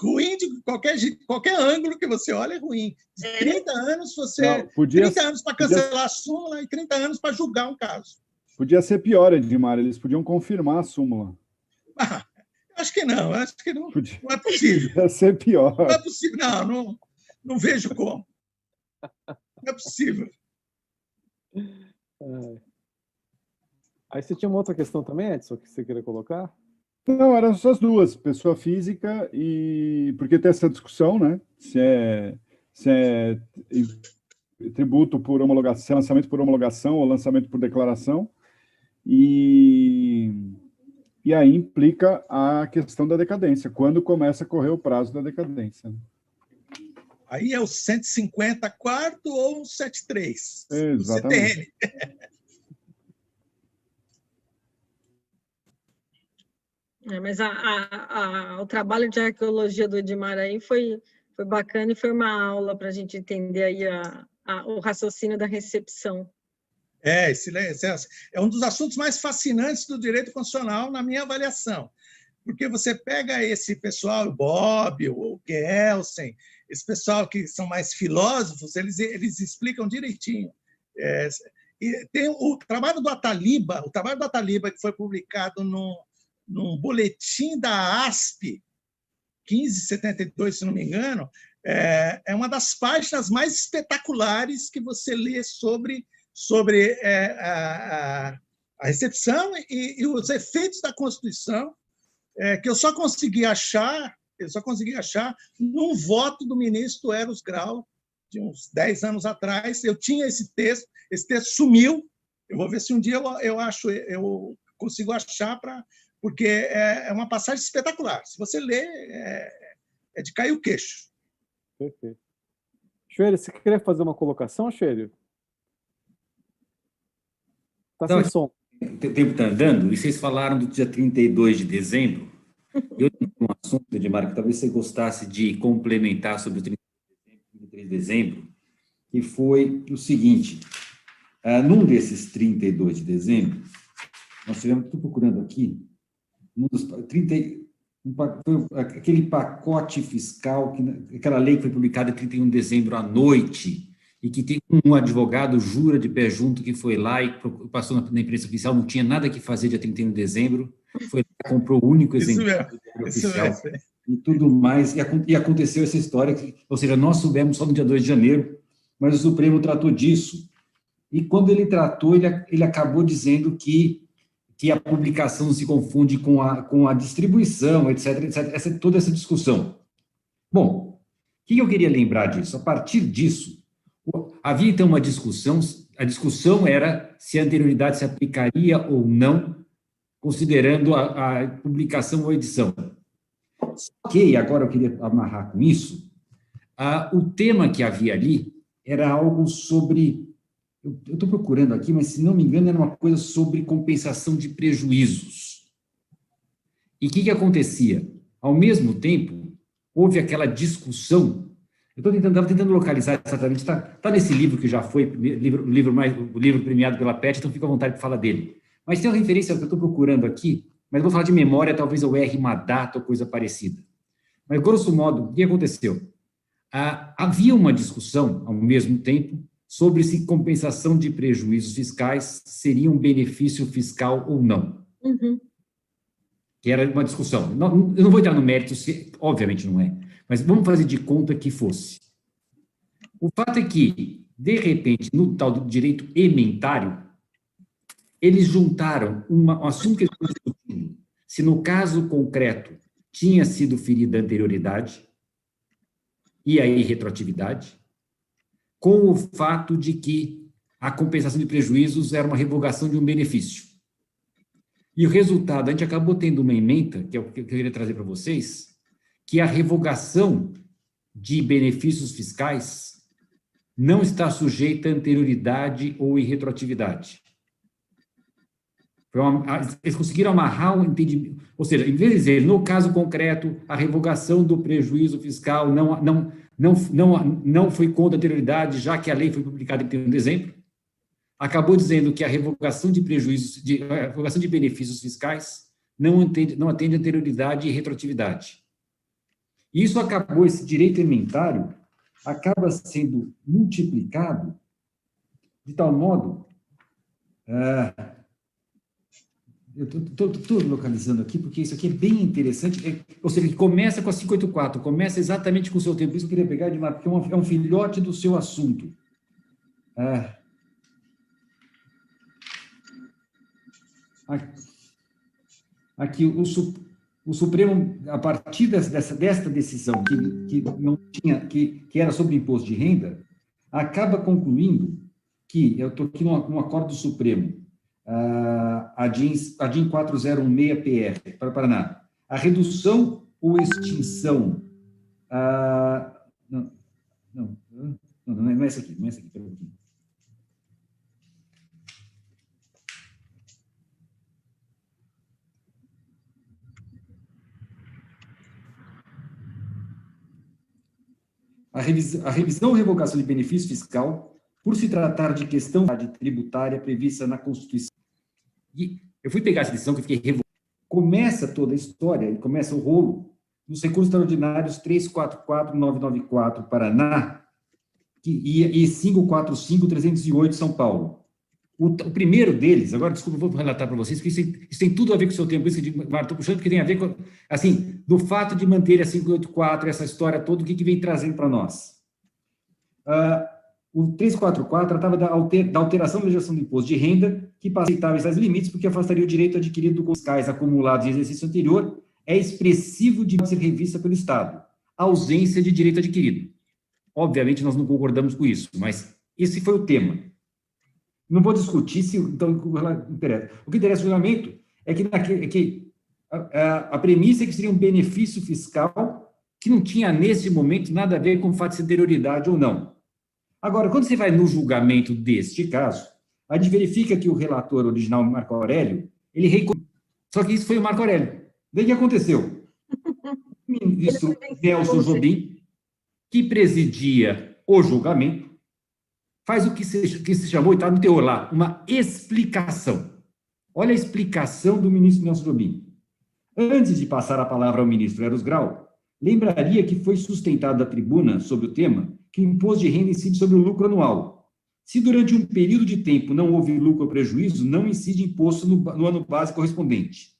ruim de qualquer ângulo que você olha é ruim. 30 anos, 30 anos para cancelar a súmula e 30 anos para julgar um caso. Podia ser pior, Edmar, eles podiam confirmar a súmula. Acho que não é possível. Podia ser pior. Não é possível, não vejo como. Não é possível. Aí você tinha uma outra questão também, Edson, que você queria colocar? Não, eram só as duas, pessoa física e... Porque tem essa discussão, né? Se é tributo por homologação, se é lançamento por homologação ou lançamento por declaração. E aí implica a questão da decadência, quando começa a correr o prazo da decadência. Aí é o 150 quarto ou o 73? Exatamente. O CTN. Mas o trabalho de arqueologia do Edmar aí foi bacana e foi uma aula para a gente entender aí o raciocínio da recepção. Esse é um dos assuntos mais fascinantes do direito constitucional, na minha avaliação. Porque você pega esse pessoal, o Bob, o Kelsen, esse pessoal que são mais filósofos, eles explicam direitinho. E tem o trabalho do Ataliba, que foi publicado num boletim da ASP, 1572, se não me engano, é uma das páginas mais espetaculares que você lê sobre a recepção e os efeitos da Constituição, que eu só consegui achar num voto do ministro Eros Grau, de uns 10 anos atrás. Eu tinha esse texto sumiu. Eu vou ver se um dia eu consigo achar, porque é uma passagem espetacular. Se você ler, é de cair o queixo. Perfeito. Schwerer, você queria fazer uma colocação, Schwerer? Está sem som. O tempo está andando, e vocês falaram do dia 32 de dezembro. Eu tenho um assunto, Edmar, que talvez você gostasse de complementar sobre o 33 de dezembro, que foi o seguinte: num desses 32 de dezembro, nós tivemos, estou procurando aqui, aquele pacote fiscal, aquela lei que foi publicada em 31 de dezembro à noite, e que tem um advogado, jura de pé junto, que foi lá e passou na imprensa oficial, não tinha nada que fazer dia 31 de dezembro, foi lá, comprou o único exemplar oficial e tudo mais, e aconteceu essa história, ou seja, nós soubemos só no dia 2 de janeiro, mas o Supremo tratou disso, e quando ele tratou, ele acabou dizendo que a publicação não se confunde com a distribuição, etc., etc., toda essa discussão. Bom, o que eu queria lembrar disso? A partir disso, havia, então, uma discussão, a discussão era se a anterioridade se aplicaria ou não, considerando a publicação ou edição. Só que, agora eu queria amarrar com isso, o tema que havia ali era algo sobre, eu estou procurando aqui, mas, se não me engano, era uma coisa sobre compensação de prejuízos. E o que acontecia? Ao mesmo tempo, houve aquela discussão. Eu estava tentando localizar exatamente, está nesse livro que já foi o livro premiado pela PET, então fica à vontade de falar dele. Mas tem uma referência que eu estou procurando aqui, mas vou falar de memória, talvez eu erre uma data ou coisa parecida. Mas, grosso modo, o que aconteceu? Havia uma discussão, ao mesmo tempo, sobre se compensação de prejuízos fiscais seria um benefício fiscal ou não. Uhum. Que era uma discussão. Eu não vou entrar no mérito, obviamente não é. Mas vamos fazer de conta que fosse. O fato é que, de repente, no tal do direito ementário, eles juntaram um assunto que eles estão discutindo, se no caso concreto tinha sido ferida a anterioridade e aí retroatividade, com o fato de que a compensação de prejuízos era uma revogação de um benefício. E o resultado, a gente acabou tendo uma ementa, que é o que eu queria trazer para vocês, que a revogação de benefícios fiscais não está sujeita a anterioridade ou irretroatividade. Eles conseguiram amarrar o entendimento, ou seja, em vez de dizer, no caso concreto, a revogação do prejuízo fiscal não foi contra a anterioridade, já que a lei foi publicada em 31 de dezembro, acabou dizendo que a revogação de prejuízos, a revogação de benefícios fiscais não atende a anterioridade e retroatividade. Isso acabou, esse direito ementário acaba sendo multiplicado de tal modo, eu estou localizando aqui, porque isso aqui é bem interessante, ou seja, que começa com a 584, começa exatamente com o seu tempo, isso eu queria pegar, Edmar, porque é um filhote do seu assunto. Aqui, o Supremo, a partir desta decisão que não tinha, que era sobre imposto de renda, acaba concluindo que, eu estou aqui no acordo do Supremo, a DIN 4016-PR, para Paraná, a redução ou extinção, não é essa aqui, peraí um pouquinho. A revisão ou revogação de benefício fiscal, por se tratar de questão tributária prevista na Constituição. E eu fui pegar essa decisão que eu fiquei revoltado. Começa toda a história, e começa o rolo, nos recursos extraordinários 344.994, Paraná, e 545.308, São Paulo. O primeiro deles, agora, desculpa, vou relatar para vocês, porque isso tem tudo a ver com o seu tempo, isso que eu estou puxando, porque tem a ver com, assim, do fato de manter a 584, essa história toda, o que vem trazendo para nós. O 344 tratava da alteração da legislação do imposto de renda, que passaria esses limites, porque afastaria o direito adquirido com fiscais acumulados em exercício anterior, é expressivo de ser revista pelo Estado. Ausência de direito adquirido. Obviamente, nós não concordamos com isso, mas esse foi o tema. Não vou discutir se então interessa. O que interessa no julgamento é que a premissa é que seria um benefício fiscal que não tinha, nesse momento, nada a ver com o fato de ser anterioridade ou não. Agora, quando você vai no julgamento deste caso, a gente verifica que o relator original, Marco Aurélio, ele reconhece. Só que isso foi o Marco Aurélio. Daí o que aconteceu? O ministro Nelson Jobim, que presidia o julgamento, faz o que se chamou, e está no teor lá, uma explicação. Olha a explicação do ministro Nelson Jobim. Antes de passar a palavra ao ministro Eros Grau, lembraria que foi sustentado da tribuna sobre o tema que o imposto de renda incide sobre o lucro anual. Se durante um período de tempo não houve lucro ou prejuízo, não incide imposto no ano base correspondente.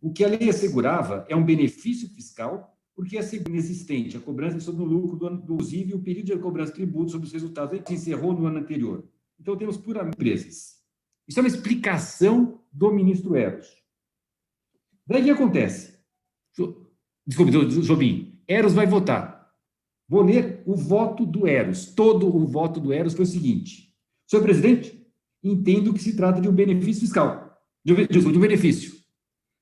O que a lei assegurava é um benefício fiscal, porque assegura inexistente a cobrança sobre o lucro do ano abusivo e o período de cobrança de tributo sobre os resultados que se encerrou no ano anterior. Então, temos puramente empresas. Isso é uma explicação do ministro Eros. Daí o que acontece? Desculpe, Jobim, Eros vai votar. Vou ler o voto do Eros. Todo o voto do Eros foi o seguinte: senhor presidente, entendo que se trata de um benefício fiscal, de um benefício.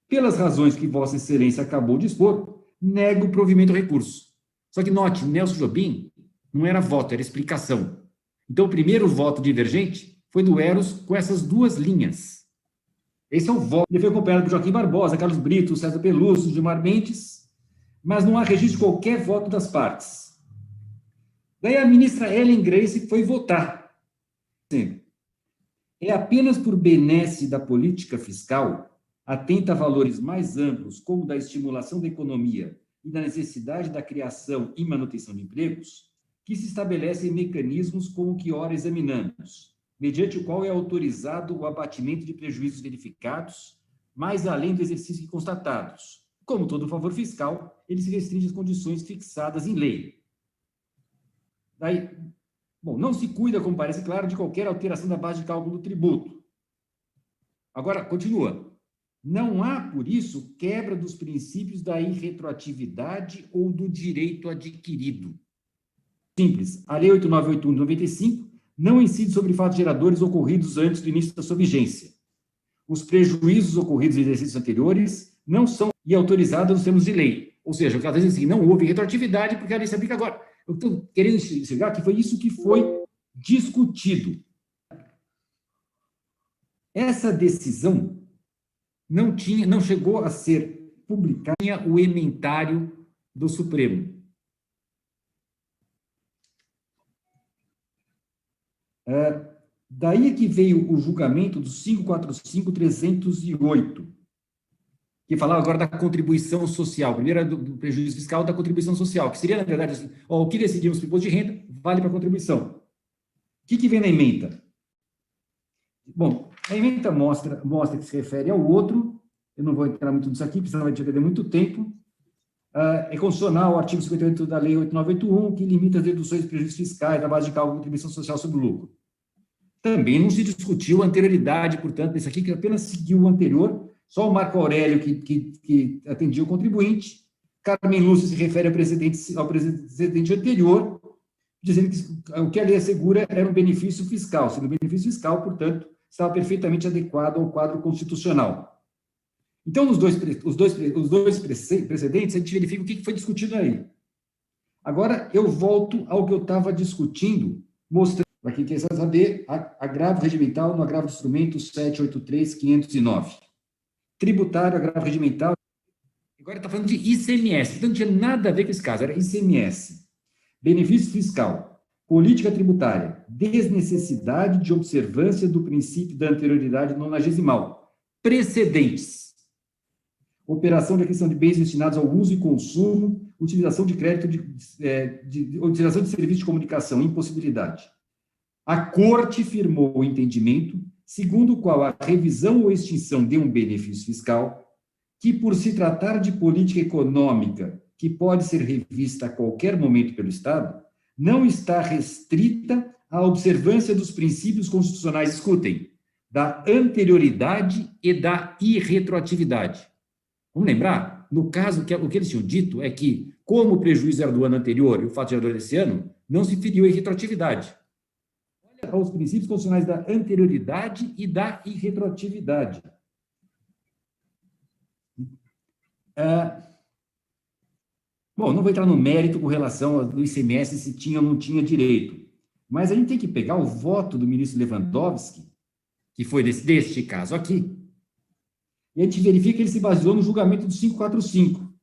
Pelas razões que Vossa Excelência acabou de expor, nego o provimento ao recurso. Só que note, Nelson Jobim não era voto, era explicação. Então, o primeiro voto divergente foi do Eros com essas duas linhas. Esse é o voto. Ele foi acompanhado por Joaquim Barbosa, Carlos Brito, César Pelúcio, Gilmar Mendes, mas não há registro de qualquer voto das partes. Daí a ministra Ellen Grace foi votar. É apenas por benesse da política fiscal, atenta a valores mais amplos, como da estimulação da economia e da necessidade da criação e manutenção de empregos, que se estabelecem mecanismos como o que ora examinamos, mediante o qual é autorizado o abatimento de prejuízos verificados, mais além do exercício constatados. Como todo favor fiscal, ele se restringe às condições fixadas em lei. Daí, bom, não se cuida, como parece claro, de qualquer alteração da base de cálculo do tributo. Agora, continua. Não há, por isso, quebra dos princípios da irretroatividade ou do direito adquirido. Simples. A Lei 8981 de 95 não incide sobre fatos geradores ocorridos antes do início da sua vigência. Os prejuízos ocorridos em exercícios anteriores não são autorizados nos termos de lei. Ou seja, às vezes assim, não houve retroatividade porque a lei se aplica agora. Eu estou querendo chegar que foi isso que foi discutido. Essa decisão não chegou a ser publicada, tinha o ementário do Supremo. Daí é que veio o julgamento do 545-308, que falava agora da contribuição social. Primeiro era do prejuízo fiscal, da contribuição social, que seria, na verdade, assim, o que decidimos para o imposto de renda vale para a contribuição. O que vem na ementa? Bom, a ementa mostra que se refere ao outro, eu não vou entrar muito nisso aqui, porque senão vai perder muito tempo, é constitucional ao artigo 58 da Lei 8981, que limita as deduções de prejuízos fiscais da base de cálculo de contribuição social sobre o lucro. Também não se discutiu a anterioridade, portanto, desse aqui, que apenas seguiu o anterior, só o Marco Aurélio que atendia o contribuinte. Carmen Lúcia se refere ao precedente anterior, dizendo que o que a lei assegura era um benefício fiscal. Sendo um benefício fiscal, portanto, estava perfeitamente adequado ao quadro constitucional. Então, os dois precedentes, a gente verifica o que foi discutido aí. Agora, eu volto ao que eu estava discutindo, mostrando, para quem quer saber, agravo regimental no agravo do instrumento 783.509. Tributário, agravo regimental. Agora está falando de ICMS, então não tinha nada a ver com esse caso, era ICMS. Benefício fiscal, política tributária, desnecessidade de observância do princípio da anterioridade nonagesimal, precedentes, operação de aquisição de bens destinados ao uso e consumo, utilização de crédito, utilização de serviço de comunicação, impossibilidade. A Corte firmou o entendimento segundo o qual a revisão ou extinção de um benefício fiscal, que por se tratar de política econômica que pode ser revista a qualquer momento pelo Estado, não está restrita à observância dos princípios constitucionais, escutem, da anterioridade e da irretroatividade. Vamos lembrar? No caso, o que eles tinham dito é que, como o prejuízo era do ano anterior e o fato gerador desse ano, não se feriu a irretroatividade. Olha aos princípios constitucionais da anterioridade e da irretroatividade. Bom, não vou entrar no mérito com relação ao ICMS, se tinha ou não tinha direito, mas a gente tem que pegar o voto do ministro Lewandowski, que foi deste caso aqui, e a gente verifica que ele se baseou no julgamento do 545.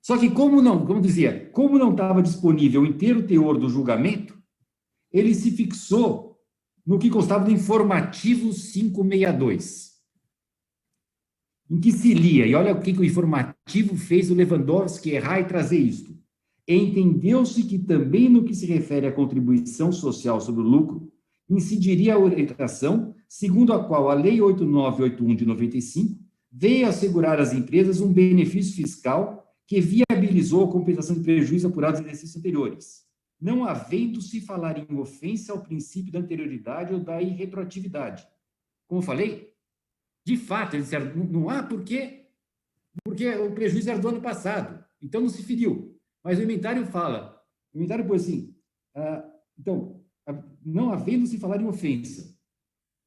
Só que como não estava disponível o inteiro teor do julgamento, ele se fixou no que constava do informativo 562. Em que se lia, e olha o que o informativo fez o Lewandowski errar e trazer isto. Entendeu-se que também no que se refere à contribuição social sobre o lucro, incidiria a orientação segundo a qual a Lei 8981 de 95 veio assegurar às empresas um benefício fiscal que viabilizou a compensação de prejuízos apurados em exercícios anteriores, não havendo-se falar em ofensa ao princípio da anterioridade ou da irretroatividade. Como eu falei, de fato, eles disseram, não há por quê? Porque o prejuízo era do ano passado, então não se feriu. Mas o inventário fala, o inventário pôs assim, então, não havendo-se falar em ofensa.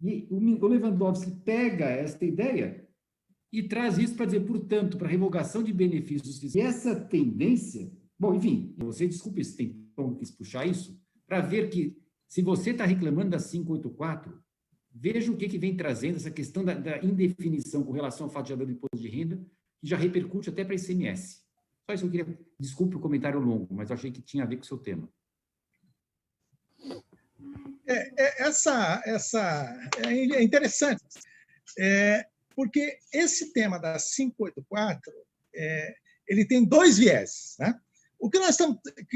E o Lewandowski pega esta ideia e traz isso para dizer, portanto, para revogação de benefícios fiscais. E essa tendência, bom, enfim, você, desculpe se tem como puxar isso, para ver que, se você está reclamando da 584, veja o que vem trazendo essa questão da indefinição com relação ao fatiador do imposto de renda, que já repercute até para ICMS. Só isso eu queria... Desculpe o comentário longo, mas eu achei que tinha a ver com o seu tema. É interessante, porque esse tema da 584, ele tem dois viés, né? O que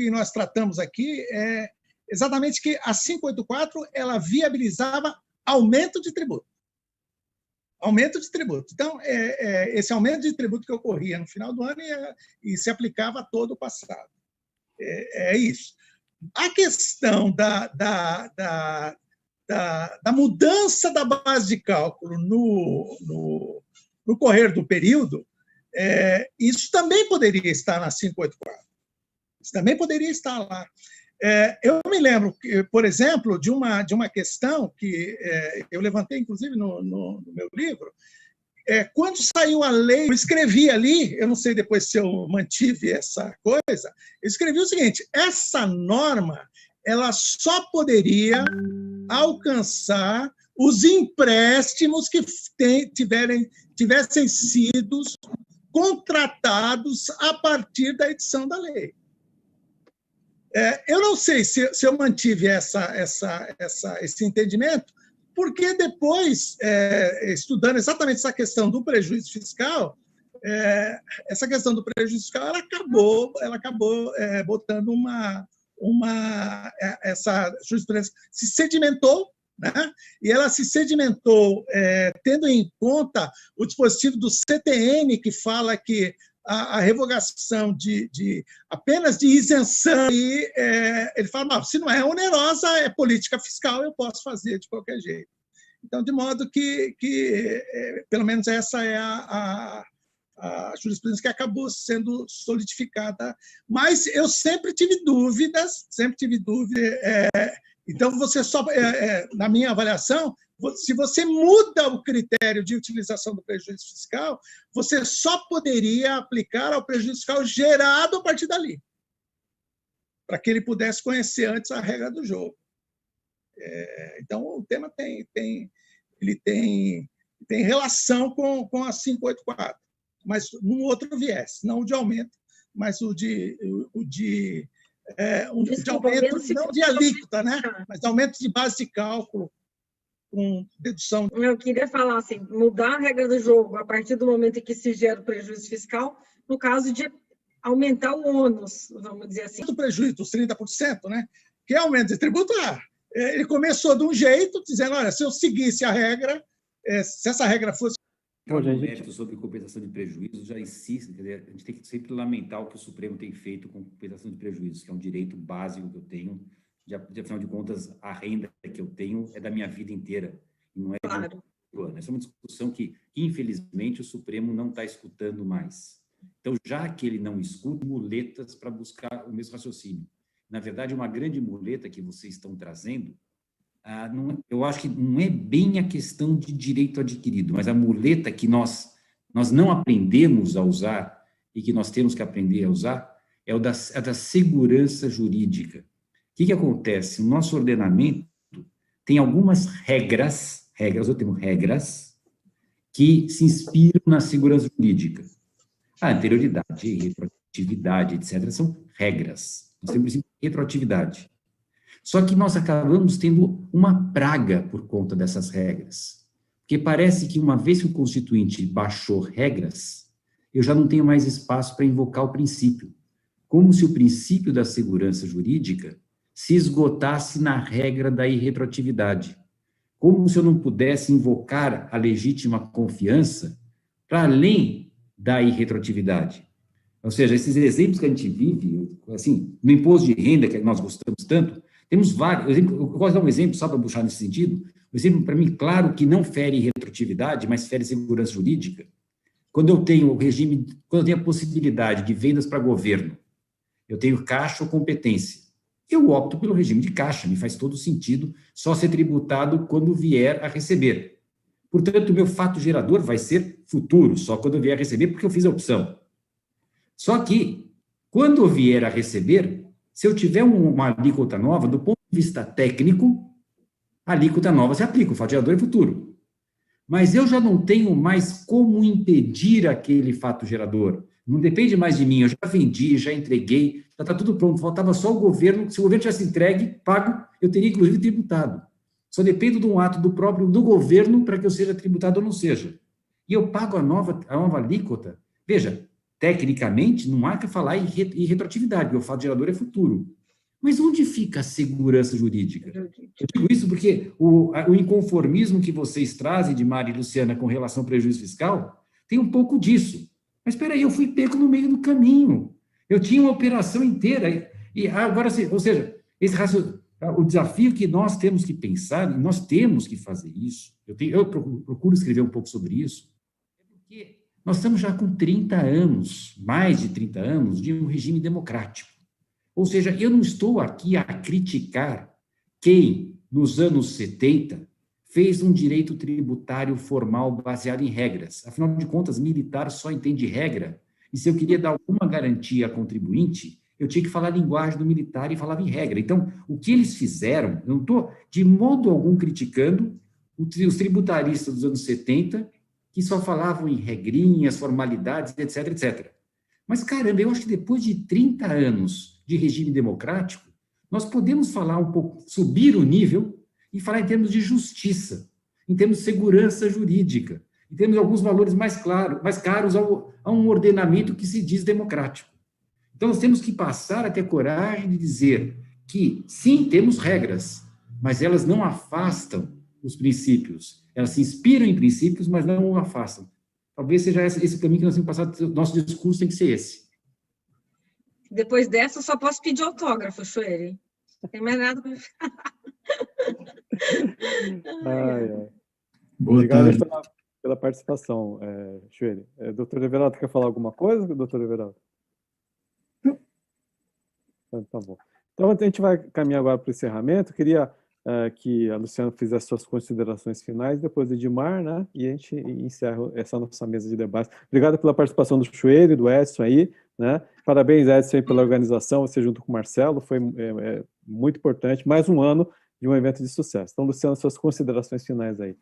nós tratamos aqui é exatamente que a 584 ela viabilizava aumento de tributo. Aumento de tributo. Então, esse aumento de tributo que ocorria no final do ano e se aplicava a todo o passado. É isso. A questão da mudança da base de cálculo no correr do período, isso também poderia estar na 584. Isso também poderia estar lá. Eu me lembro, por exemplo, de uma questão que eu levantei, inclusive, no meu livro. Quando saiu a lei, eu escrevi ali, eu não sei depois se eu mantive essa coisa, eu escrevi o seguinte, essa norma ela só poderia alcançar os empréstimos que tivessem sido contratados a partir da edição da lei. Eu não sei se eu mantive esse entendimento, porque depois, estudando exatamente essa questão do prejuízo fiscal, essa questão do prejuízo fiscal ela acabou botando essa jurisprudência se sedimentou, né? E ela se sedimentou tendo em conta o dispositivo do CTN, que fala que a revogação apenas de isenção, e ele fala, se não é onerosa, é política fiscal, eu posso fazer de qualquer jeito. Então, de modo que pelo menos essa é a jurisprudência que acabou sendo solidificada. Mas eu sempre tive dúvidas. Então, você só, na minha avaliação, se você muda o critério de utilização do prejuízo fiscal, você só poderia aplicar ao prejuízo fiscal gerado a partir dali, para que ele pudesse conhecer antes a regra do jogo. Então, o tema tem relação com a 584, mas num outro viés, não o de aumento, mas o de aumento, não de alíquota, né? Mas aumento de base de cálculo, com dedução. Eu queria falar assim, mudar a regra do jogo a partir do momento em que se gera o prejuízo fiscal, no caso de aumentar o ônus, vamos dizer assim. O prejuízo, os 30%, né? Que é aumento de tributo, ele começou de um jeito, dizendo, olha, se eu seguisse a regra, se essa regra fosse... O mérito sobre compensação de prejuízos já insiste, a gente tem que sempre lamentar o que o Supremo tem feito com compensação de prejuízos, que é um direito básico que eu tenho, afinal de contas, a renda que eu tenho é da minha vida inteira, e não é claro. De um ano. Essa é uma discussão que, infelizmente, o Supremo não está escutando mais. Então, já que ele não escuta, muletas para buscar o mesmo raciocínio. Na verdade, uma grande muleta que vocês estão trazendo, eu acho que não é bem a questão de direito adquirido, mas a muleta que nós não aprendemos a usar e que nós temos que aprender a usar é a da segurança jurídica. O que acontece? O nosso ordenamento tem algumas regras, eu tenho regras, que se inspiram na segurança jurídica. A anterioridade, retroatividade, etc., são regras. Nós temos retroatividade. Só que nós acabamos tendo uma praga por conta dessas regras. Porque parece que uma vez que o Constituinte baixou regras, eu já não tenho mais espaço para invocar o princípio. Como se o princípio da segurança jurídica se esgotasse na regra da irretroatividade. Como se eu não pudesse invocar a legítima confiança para além da irretroatividade. Ou seja, esses exemplos que a gente vive, assim, no imposto de renda, que nós gostamos tanto, temos vários. Eu gosto de dar um exemplo, só para puxar nesse sentido. Um exemplo, para mim, claro, que não fere irretroatividade, mas fere segurança jurídica. Quando eu tenho o regime, quando eu tenho a possibilidade de vendas para governo, eu tenho caixa ou competência. Eu opto pelo regime de caixa, me faz todo sentido só ser tributado quando vier a receber. Portanto, o meu fato gerador vai ser futuro, só quando eu vier a receber, porque eu fiz a opção. Só que, quando eu vier a receber, se eu tiver uma alíquota nova, do ponto de vista técnico, a alíquota nova se aplica, o fato gerador é futuro. Mas eu já não tenho mais como impedir aquele fato gerador. Não depende mais de mim, eu já vendi, já entreguei, já está tudo pronto, faltava só o governo, se o governo tivesse entregue, pago, eu teria inclusive tributado. Só depende de um ato do governo para que eu seja tributado ou não seja. E eu pago a nova alíquota. Veja, tecnicamente, não há que falar em retroatividade, porque o fato gerador é futuro. Mas onde fica a segurança jurídica? Eu digo isso porque o inconformismo que vocês trazem, de Mari e Luciana, com relação ao prejuízo fiscal, tem um pouco disso. Mas espera aí, eu fui pego no meio do caminho. Eu tinha uma operação inteira. E agora, ou seja, o desafio que nós temos que pensar, e nós temos que fazer isso, eu procuro escrever um pouco sobre isso, é porque nós estamos já com 30 anos, mais de 30 anos, de um regime democrático. Ou seja, eu não estou aqui a criticar quem, nos anos 70, fez um direito tributário formal baseado em regras. Afinal de contas, militar só entende regra, e se eu queria dar alguma garantia a contribuinte, eu tinha que falar a linguagem do militar e falava em regra. Então, o que eles fizeram, eu não estou de modo algum criticando os tributaristas dos anos 70, que só falavam em regrinhas, formalidades, etc, etc. Mas, caramba, eu acho que depois de 30 anos de regime democrático, nós podemos falar um pouco, subir o nível e falar em termos de justiça, em termos de segurança jurídica, em termos de alguns valores mais caros a um ordenamento que se diz democrático. Então, nós temos que passar a ter coragem de dizer que, sim, temos regras, mas elas não afastam os princípios. Elas se inspiram em princípios, mas não o afastam. Talvez seja esse caminho que nós temos que passar, nosso discurso tem que ser esse. Depois dessa, eu só posso pedir autógrafo, Chueri. Não tem mais nada para falar. Obrigado pela participação, Chueri. Doutor Everaldo, quer falar alguma coisa, doutor Everaldo? Tá bom. Então, a gente vai caminhar agora para o encerramento. Eu queria que a Luciana fizesse suas considerações finais, depois do Edmar, né? E a gente encerra essa nossa mesa de debate. Obrigado pela participação do Chueri, do Edson aí, né? Parabéns, Edson, aí, pela organização, você junto com o Marcelo, foi muito importante. Mais um ano de um evento de sucesso. Então, Luciana, suas considerações finais aí.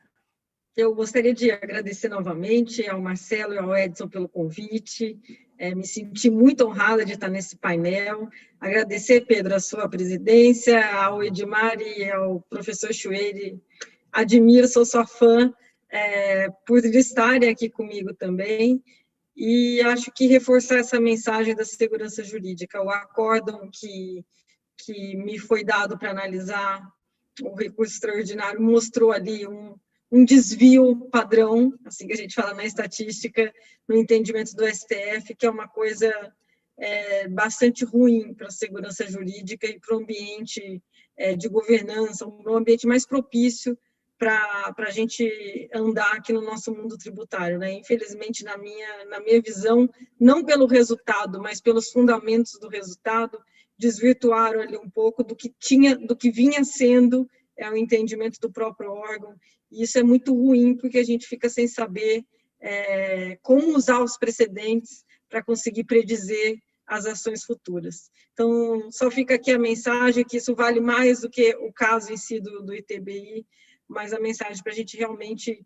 Eu gostaria de agradecer novamente ao Marcelo e ao Edson pelo convite. Me senti muito honrada de estar nesse painel. Agradecer, Pedro, a sua presidência, ao Edmar e ao professor Chueri. Admiro, sou sua fã, por estarem aqui comigo também. E acho que reforçar essa mensagem da segurança jurídica, o acórdão que me foi dado para analisar o recurso extraordinário mostrou ali um desvio padrão, assim que a gente fala na estatística, no entendimento do STF, que é uma coisa bastante ruim para a segurança jurídica e para o ambiente de governança, um ambiente mais propício para a gente andar aqui no nosso mundo tributário, né? Infelizmente, na minha visão, não pelo resultado, mas pelos fundamentos do resultado, desvirtuaram ali um pouco do que vinha sendo o entendimento do próprio órgão. E isso é muito ruim, porque a gente fica sem saber como usar os precedentes para conseguir predizer as ações futuras. Então, só fica aqui a mensagem que isso vale mais do que o caso em si do ITBI, mas a mensagem para a gente realmente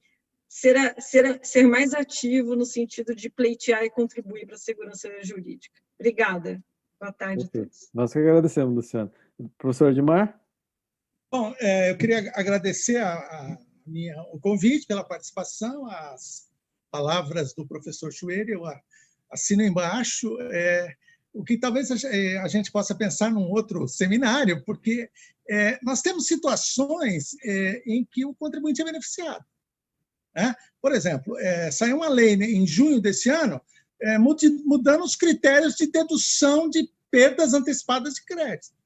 ser mais ativo no sentido de pleitear e contribuir para a segurança jurídica. Obrigada. Boa tarde a todos. Nós que agradecemos, Luciano. Professor Edmar? Bom, eu queria agradecer o convite pela participação, as palavras do professor Chueire, eu assino embaixo, o que talvez a gente possa pensar num outro seminário, porque nós temos situações em que o contribuinte é beneficiado. Né? Por exemplo, saiu uma lei em junho desse ano mudando os critérios de dedução de perdas antecipadas de crédito.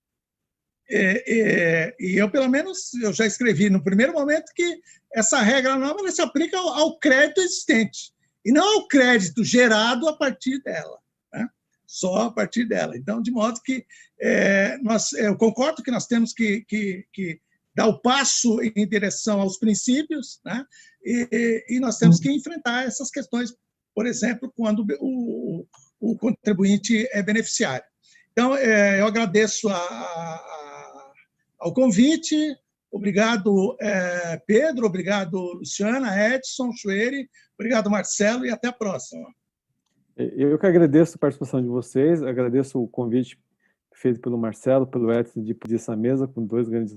E eu, pelo menos, eu já escrevi no primeiro momento que essa regra nova ela se aplica ao crédito existente, e não ao crédito gerado a partir dela, né? Só a partir dela. Então, de modo que eu concordo que nós temos que dar o passo em direção aos princípios, né? E nós temos que enfrentar essas questões, por exemplo, quando o contribuinte é beneficiário. Então, eu agradeço ao convite. Obrigado, Pedro. Obrigado, Luciana, Edson, Chueire. Obrigado, Marcelo, e até a próxima. Eu que agradeço a participação de vocês, agradeço o convite feito pelo Marcelo, pelo Edson, de pedir essa mesa com dois grandes